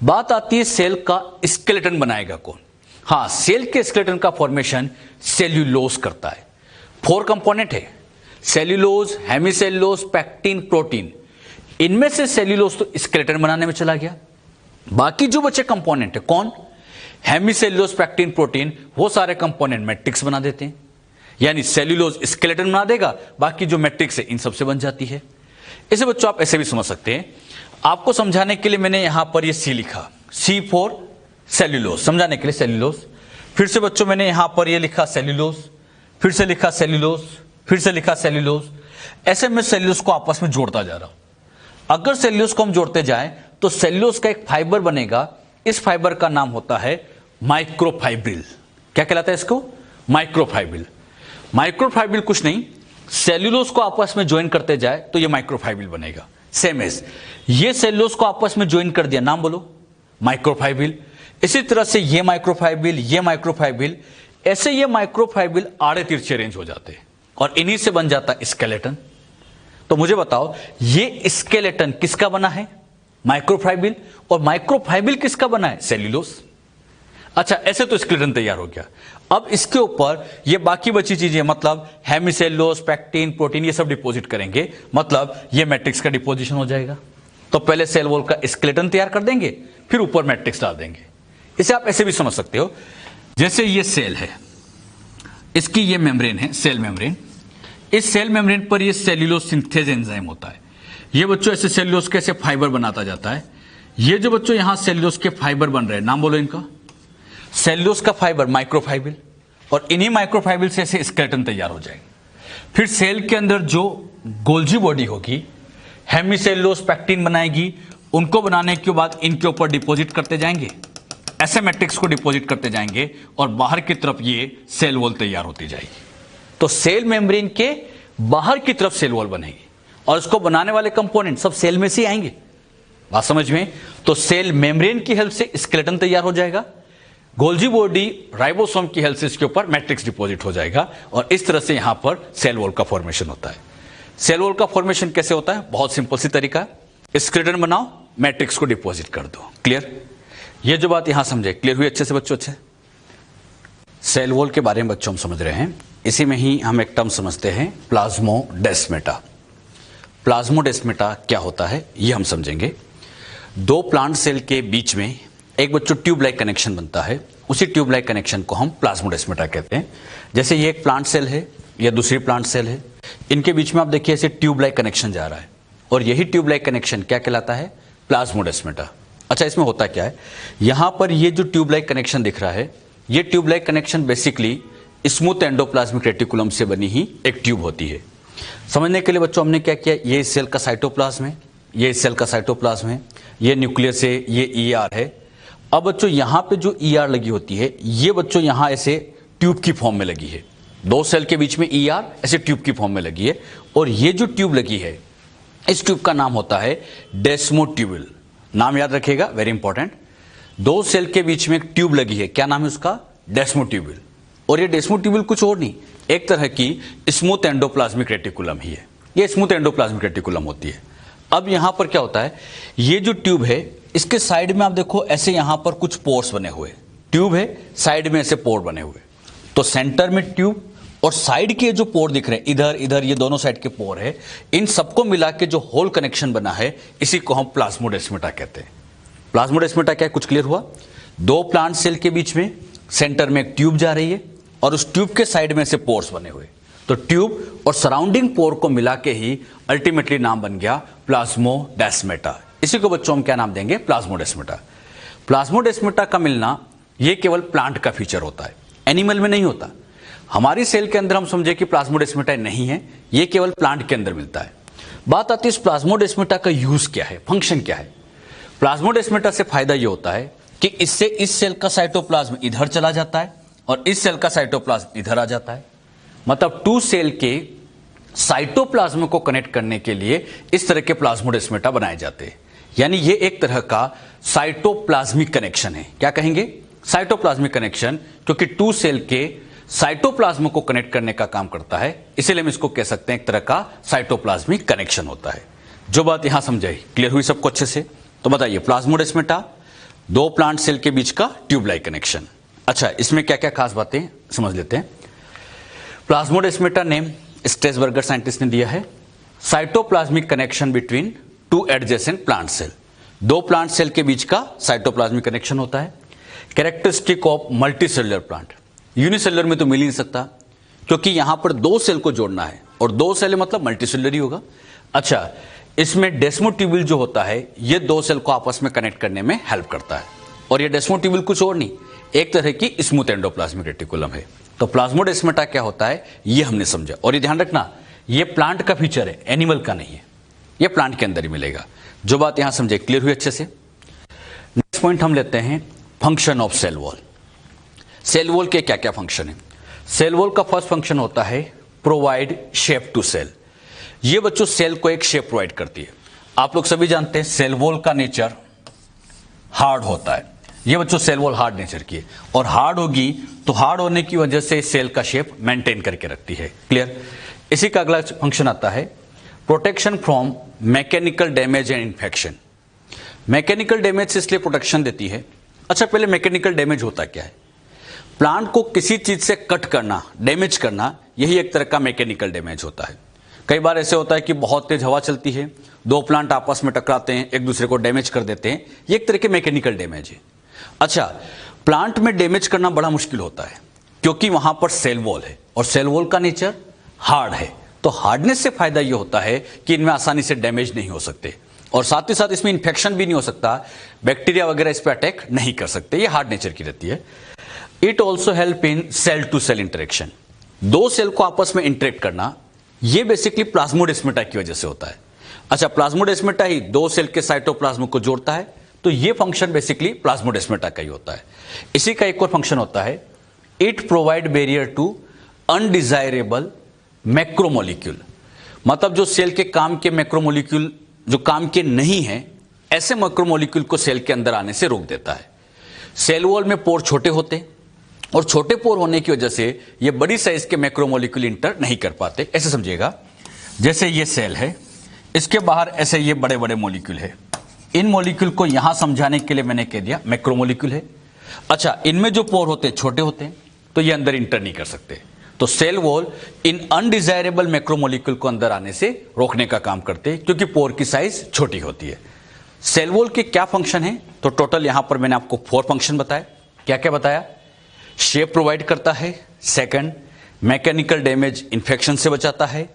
बात आती है सेल का स्केलेटन बनाएगा कौन। हां, सेल के स्केलेटन का फॉर्मेशन सेल्यूलोज करता है। 4 कंपोनेंट है, सेल्यूलोज, हेमीसेल्यूलोज, पैक्टीन, प्रोटीन। इनमें से सेल्यूलोज तो स्केलेटन बनाने में चला गया। बाकी जो बचे कंपोनेंट है कौन, हेमीसेल्यूलोज, पैक्टीन, प्रोटीन, वो सारे कंपोनेंट मैट्रिक्स बना देते हैं। यानी सेल्यूलोज स्केलेटन बना देगा, बाकी जो मैट्रिक्स है इन सबसे बन जाती है। इसे बच्चों आप ऐसे भी समझ सकते हैं। आपको समझाने के लिए मैंने यहां पर ये सी लिखा, सी फॉर सेल्यूलोज, समझाने के लिए सेल्यूलोज। फिर से बच्चों मैंने यहां पर ये लिखा सेल्यूलोज, फिर से लिखा सेल्यूलोज, फिर से लिखा सेल्यूलोज। ऐसे मैं सेल्यूलोज को आपस में जोड़ता जा रहा हूं। अगर सेल्यूलोज को हम जोड़ते जाएं तो सेल्यूलोज का एक फाइबर बनेगा। इस फाइबर का नाम होता है माइक्रोफाइब्रिल। क्या कहलाता है इसको, माइक्रोफाइब्रिल। माइक्रोफाइब्रिल कुछ नहीं, सेल्यूलोज को आपस में ज्वाइन करते जाए तो ये माइक्रोफाइब्रिल बनेगा। सेम एज ये सेल्यूलोज को आपस में ज्वाइन कर दिया, नाम बोलो, माइक्रोफाइब्रिल। इसी तरह से ये माइक्रोफाइब्रिल, ये माइक्रोफाइब्रिल, ऐसे ये माइक्रोफाइब्रिल आड़े तिरछे अरेंज हो जाते हैं और इन्हीं से बन जाता है स्केलेटन। तो मुझे बताओ ये स्केलेटन किसका बना है, माइक्रोफाइब्रिल। और माइक्रोफाइब्रिल किसका बना है, सेल्यूलोज। अच्छा, ऐसे तो स्केलेटन तैयार हो गया। अब इसके ऊपर ये बाकी बची चीजें, मतलब हेमीसेल्यूलोज, पैक्टीन, प्रोटीन, ये सब डिपॉजिट करेंगे। मतलब ये मैट्रिक्स का डिपोजिशन हो जाएगा। तो पहले सेल वॉल का स्केलेटन तैयार कर देंगे, फिर ऊपर मैट्रिक्स डाल देंगे। इसे आप ऐसे भी समझ सकते हो, जैसे ये सेल है, इसकी ये मेम्ब्रेन है, सेल मेम्ब्रेन। इस सेल मेम्ब्रेन पर ये सेल्यूलोज सिंथेज एंजाइम होता है। ये बच्चों ऐसे सेल्यूलोज के ऐसे फाइबर बनाता जाता है। ये जो बच्चों यहां सेल्यूलोज के फाइबर बन रहे हैं, नाम बोलो इनका, सेल्यूलोज का फाइबर माइक्रोफाइब्रिल। और इन्हीं माइक्रोफाइब्रिल से ऐसे स्केलेटन तैयार हो जाएगा। फिर सेल के अंदर जो गोल्जी बॉडी होगी, हेमीसेल्यूलोज, पैक्टीन बनाएगी। उनको बनाने के बाद इनके ऊपर डिपॉजिट करते जाएंगे, ऐसे मैट्रिक्स को डिपॉजिट करते जाएंगे और बाहर की तरफ ये सेल वॉल तैयार होती जाएगी। तो सेल मेम्ब्रेन के बाहर की तरफ सेल वॉल बनेगी और इसको बनाने वाले कंपोनेंट सब सेल में से आएंगे। बात समझ में। तो सेल मेम्ब्रेन की हेल्प से स्केलेटन तैयार हो जाएगा। गोल्जी बॉडी राइबोसोम की हेल्थ से इसके ऊपर मैट्रिक्स डिपॉजिट हो जाएगा और इस तरह से यहां पर सेल वॉल का फॉर्मेशन होता है। सेल वॉल का फॉर्मेशन कैसे होता है? बहुत सिंपल सी तरीका, स्केलेटन बनाओ, मैट्रिक्स को डिपॉजिट कर दो। क्लियर? ये जो बात यहां समझे, क्लियर हुई अच्छे से बच्चों? अच्छे सेल वॉल के बारे में बच्चों हम समझ रहे हैं। इसी में ही हम एक टर्म समझते हैं, प्लाज्मोडेस्मेटा। प्लाज्मोडेस्मेटा क्या होता है ये हम समझेंगे। दो प्लांट सेल के बीच में एक बच्चों ट्यूब लाइक कनेक्शन बनता है, उसी ट्यूब लाइक कनेक्शन को हम प्लाज्मोडेस्मेटा कहते हैं। जैसे ये एक प्लांट सेल है या दूसरी प्लांट सेल है, इनके बीच में आप देखिए ऐसे ट्यूब लाइक कनेक्शन जा रहा है और यही ट्यूब लाइक कनेक्शन क्या कहलाता है? प्लाज्मोडेस्मेटा। अच्छा, इसमें होता क्या है, यहां पर ये जो ट्यूब लाइक कनेक्शन दिख रहा है, ये tube like connection basically smooth endoplasmic reticulum से बनी ही एक ट्यूब होती है। समझने के लिए बच्चों हमने क्या किया, ये इस सेल का साइटोप्लाज्म है, ये इस सेल का साइटोप्लाज्म है, ये न्यूक्लियस है, ये ईआर है। अब बच्चों यहां पे जो ईआर लगी होती है, ये बच्चों यहां ऐसे ट्यूब की फॉर्म में लगी है। दो सेल के बीच में ईआर ऐसे ट्यूब की फॉर्म में लगी है और ये जो ट्यूब लगी है, इस ट्यूब का नाम होता है डेस्मोट्यूबुल। नाम याद रखिएगा, वेरी इंपॉर्टेंट। दो सेल के बीच में एक ट्यूब लगी है, क्या नाम है उसका? डेस्मोट्यूबुल। और ये डेस्मोट्यूबुल कुछ और नहीं, एक तरह की स्मूथ एंडोप्लाज्मिक रेटिकुलम ही है। ये स्मूथ एंडोप्लाज्मिक रेटिकुलम होती है। अब यहां पर क्या होता है, ये जो ट्यूब है इसके साइड में आप देखो ऐसे यहां पर कुछ पोर्स बने हुए, ट्यूब है साइड में ऐसे पोर बने हुए। तो सेंटर में ट्यूब और साइड के जो पोर दिख रहे हैं, इधर इधर ये दोनों साइड के पोर है, इन सबको मिला के जो होल कनेक्शन बना है, इसी को हम प्लाज्मोडेस्मेटा कहते हैं। प्लाज्मोडेस्मेटा क्या है, कुछ क्लियर हुआ? दो प्लांट सेल के बीच में सेंटर में एक ट्यूब जा रही है और उस ट्यूब के साइड में से पोर्स बने हुए, तो ट्यूब और सराउंडिंग पोर को मिला के ही अल्टीमेटली नाम बन गया प्लाज्मोडेस्मेटा। इसी को बच्चों हम क्या नाम देंगे? प्लाज्मोडेस्मेटा। प्लाज्मोडेस्मेटा का मिलना ये केवल प्लांट का फीचर होता है, एनिमल में नहीं होता। हमारी सेल के अंदर हम समझे कि प्लाज्मोडेस्मेटा नहीं है, ये केवल प्लांट के अंदर मिलता है। बात आती है इस प्लाज्मोडेस्मेटा का यूज क्या है, फंक्शन क्या है। प्लाज्मोडेस्मेटा से फायदा ये होता है कि इससे इस सेल का साइटोप्लाज्म इधर चला जाता है और इस सेल का साइटोप्लाज्म इधर आ जाता है। मतलब टू सेल के साइटोप्लाज्म को कनेक्ट करने के लिए इस तरह के प्लाज्मोडेस्मेटा बनाए जाते हैं। यानी ये एक तरह का साइटोप्लाज्मिक कनेक्शन है। क्या कहेंगे? साइटोप्लाज्मिक कनेक्शन, क्योंकि टू सेल के साइटोप्लाज्म को कनेक्ट करने का काम करता है, इसीलिए हम इसको कह सकते हैं एक तरह का साइटोप्लाज्मिक कनेक्शन होता है। जो बात यहां समझाई, क्लियर हुई सबको अच्छे से? तो बताइए, प्लाज्मोडेस्मेटा दो प्लांट सेल के बीच का ट्यूब लाइक कनेक्शन। अच्छा, इसमें क्या क्या खास बातें समझ लेते हैं। प्लाज्मोडेस्मेटा नेम स्ट्रेसबर्गर साइंटिस्ट ने दिया है, cytoplasmic connection between two adjacent plant cell. दो प्लांट सेल के बीच का साइटोप्लाज्मिक कनेक्शन होता है। Characteristic of multicellular plant, unicellular में तो मिल ही नहीं सकता, क्योंकि यहां पर दो सेल को जोड़ना है और दो सेल मतलब मल्टीसेलुलर ही होगा। अच्छा, इसमें डेस्मोट्यूबुल जो होता है, ये दो सेल को आपस में कनेक्ट करने में हेल्प करता है। और ये डेस्मोट्यूबुल कुछ और नहीं, एक तरह की स्मूथ एंडोप्लाज्मिक रेटिकुलम है। तो प्लाज्मोडेस्मेटा क्या होता है ये हमने समझा। और ये ध्यान रखना, ये प्लांट का फीचर है, एनिमल का नहीं है, ये प्लांट के अंदर ही मिलेगा। जो बात यहां समझे, क्लियर हुई अच्छे से? नेक्स्ट पॉइंट हम लेते हैं, function of cell wall. Cell wall के क्या क्या फंक्शन है? सेल वॉल का फर्स्ट फंक्शन होता है प्रोवाइड शेप टू सेल। ये बच्चों सेल को एक शेप प्रोवाइड करती है। आप लोग सभी जानते हैं सेल वॉल का नेचर हार्ड होता है। ये बच्चों सेल वॉल हार्ड नेचर की है और हार्ड होगी तो हार्ड होने की वजह से सेल का शेप मेंटेन करके रखती है। क्लियर? इसी का अगला फंक्शन आता है protection from mechanical damage and infection. Mechanical damage से इसलिए प्रोटेक्शन देती है। अच्छा, पहले मैकेनिकल डैमेज होता क्या है? प्लांट को किसी चीज से कट करना, डैमेज करना, यही एक तरह का मैकेनिकल डैमेज होता है। कई बार ऐसे होता है कि बहुत तेज हवा चलती है, दो प्लांट आपस में टकराते हैं, एक दूसरे को डैमेज कर देते हैं, ये एक तरह के मैकेनिकल डैमेज है। अच्छा, प्लांट में डैमेज करना बड़ा मुश्किल होता है क्योंकि वहां पर सेल वॉल है और सेल वॉल का नेचर हार्ड है। तो हार्डनेस से फायदा यह होता है कि इनमें आसानी से डैमेज नहीं हो सकते और साथ ही साथ इसमें इन्फेक्शन भी नहीं हो सकता, बैक्टीरिया वगैरह इस पर अटैक नहीं कर सकते, ये हार्ड नेचर की रहती है। It also help in cell to cell interaction. दो सेल को आपस में इंटरेक्ट करना, यह बेसिकली प्लाज्मोडेस्मेटा की वजह से होता है। अच्छा, प्लाज्मोडेस्मेटा ही दो सेल के साइटोप्लाज्म को जोड़ता है, तो यह फंक्शन बेसिकली प्लाज्मोडेस्मेटा का ही होता है। इसी का एक और फंक्शन होता है, it provide barrier to undesirable macromolecule. मतलब जो सेल के काम के मैक्रोमोलिक्यूल जो काम के नहीं है, ऐसे मैक्रोमोलिक्यूल को सेल के अंदर आने से रोक देता है। सेल वॉल में पोर छोटे होते हैं और छोटे पोर होने की वजह से ये बड़ी साइज के मैक्रोमोलिक्यूल इंटर नहीं कर पाते। ऐसे समझिएगा, जैसे ये सेल है, इसके बाहर ऐसे ये बड़े बड़े मॉलिक्यूल है। इन मॉलिक्यूल को यहां समझाने के लिए मैंने कह दिया मैक्रोमोलिक्यूल है। अच्छा, इनमें जो पोर होते हैं छोटे होते हैं, तो ये अंदर इंटर नहीं कर सकते। तो सेल वॉल इन अनडिजायरेबल मैक्रोमोलिक्यूल को अंदर आने से रोकने का काम करते हैं, क्योंकि पोर की साइज छोटी होती है। सेल वॉल के क्या फंक्शन है? तो टोटल यहां पर मैंने आपको 4 फंक्शन बताया। क्या क्या बताया? शेप प्रोवाइड करता है, सेकंड मैकेनिकल डैमेज इंफेक्शन से बचाता है,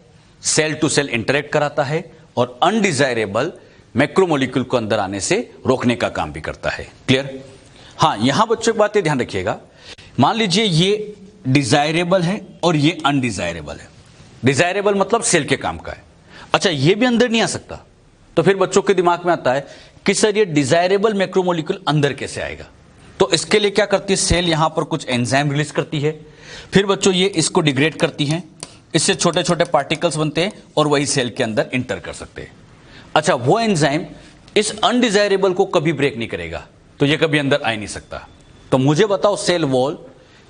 सेल टू सेल इंटरेक्ट कराता है, और अनडिजायरेबल मैक्रोमोलिक्यूल को अंदर आने से रोकने का काम भी करता है। क्लियर? हाँ, यहां बच्चों की बात ध्यान रखिएगा। मान लीजिए ये डिजायरेबल है और ये अनडिजायरेबल है। डिजायरेबल मतलब सेल के काम का है। अच्छा, ये भी अंदर नहीं आ सकता, तो फिर बच्चों के दिमाग में आता है कि सर ये डिजायरेबल मैक्रोमोलिक्यूल अंदर कैसे आएगा? तो इसके लिए क्या करती है सेल, यहां पर कुछ एंजाइम रिलीज करती है, फिर बच्चों ये इसको डिग्रेड करती है, इससे छोटे छोटे पार्टिकल्स बनते हैं और वही सेल के अंदर इंटर कर सकते हैं। अच्छा, वो एंजाइम इस अनडिजायरेबल को कभी ब्रेक नहीं करेगा, तो ये कभी अंदर आ ही नहीं सकता। तो मुझे बताओ, सेल वॉल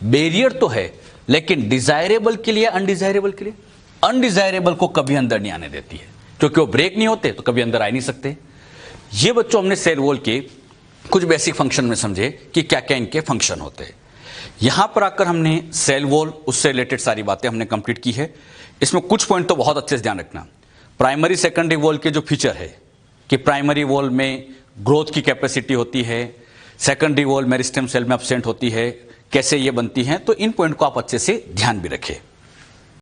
बैरियर तो है, लेकिन डिजायरेबल के लिए, अनडिजायरेबल के लिए, अनडिजायरेबल को कभी अंदर नहीं आने देती है, क्योंकि वो ब्रेक नहीं होते तो कभी अंदर आ नहीं सकते। ये बच्चों हमने सेल वॉल के कुछ बेसिक फंक्शन में समझे कि क्या क्या इनके फंक्शन होते हैं। यहां पर आकर हमने सेल वॉल, उससे रिलेटेड सारी बातें हमने कंप्लीट की है। इसमें कुछ पॉइंट तो बहुत अच्छे से ध्यान रखना। प्राइमरी सेकेंडरी वॉल के जो फीचर है कि प्राइमरी वॉल में ग्रोथ की कैपेसिटी होती है, सेकेंडरी वॉल मेरिस्टेम सेल में एब्सेंट होती है, कैसे ये बनती हैं, तो इन पॉइंट को आप अच्छे से ध्यान भी रखें।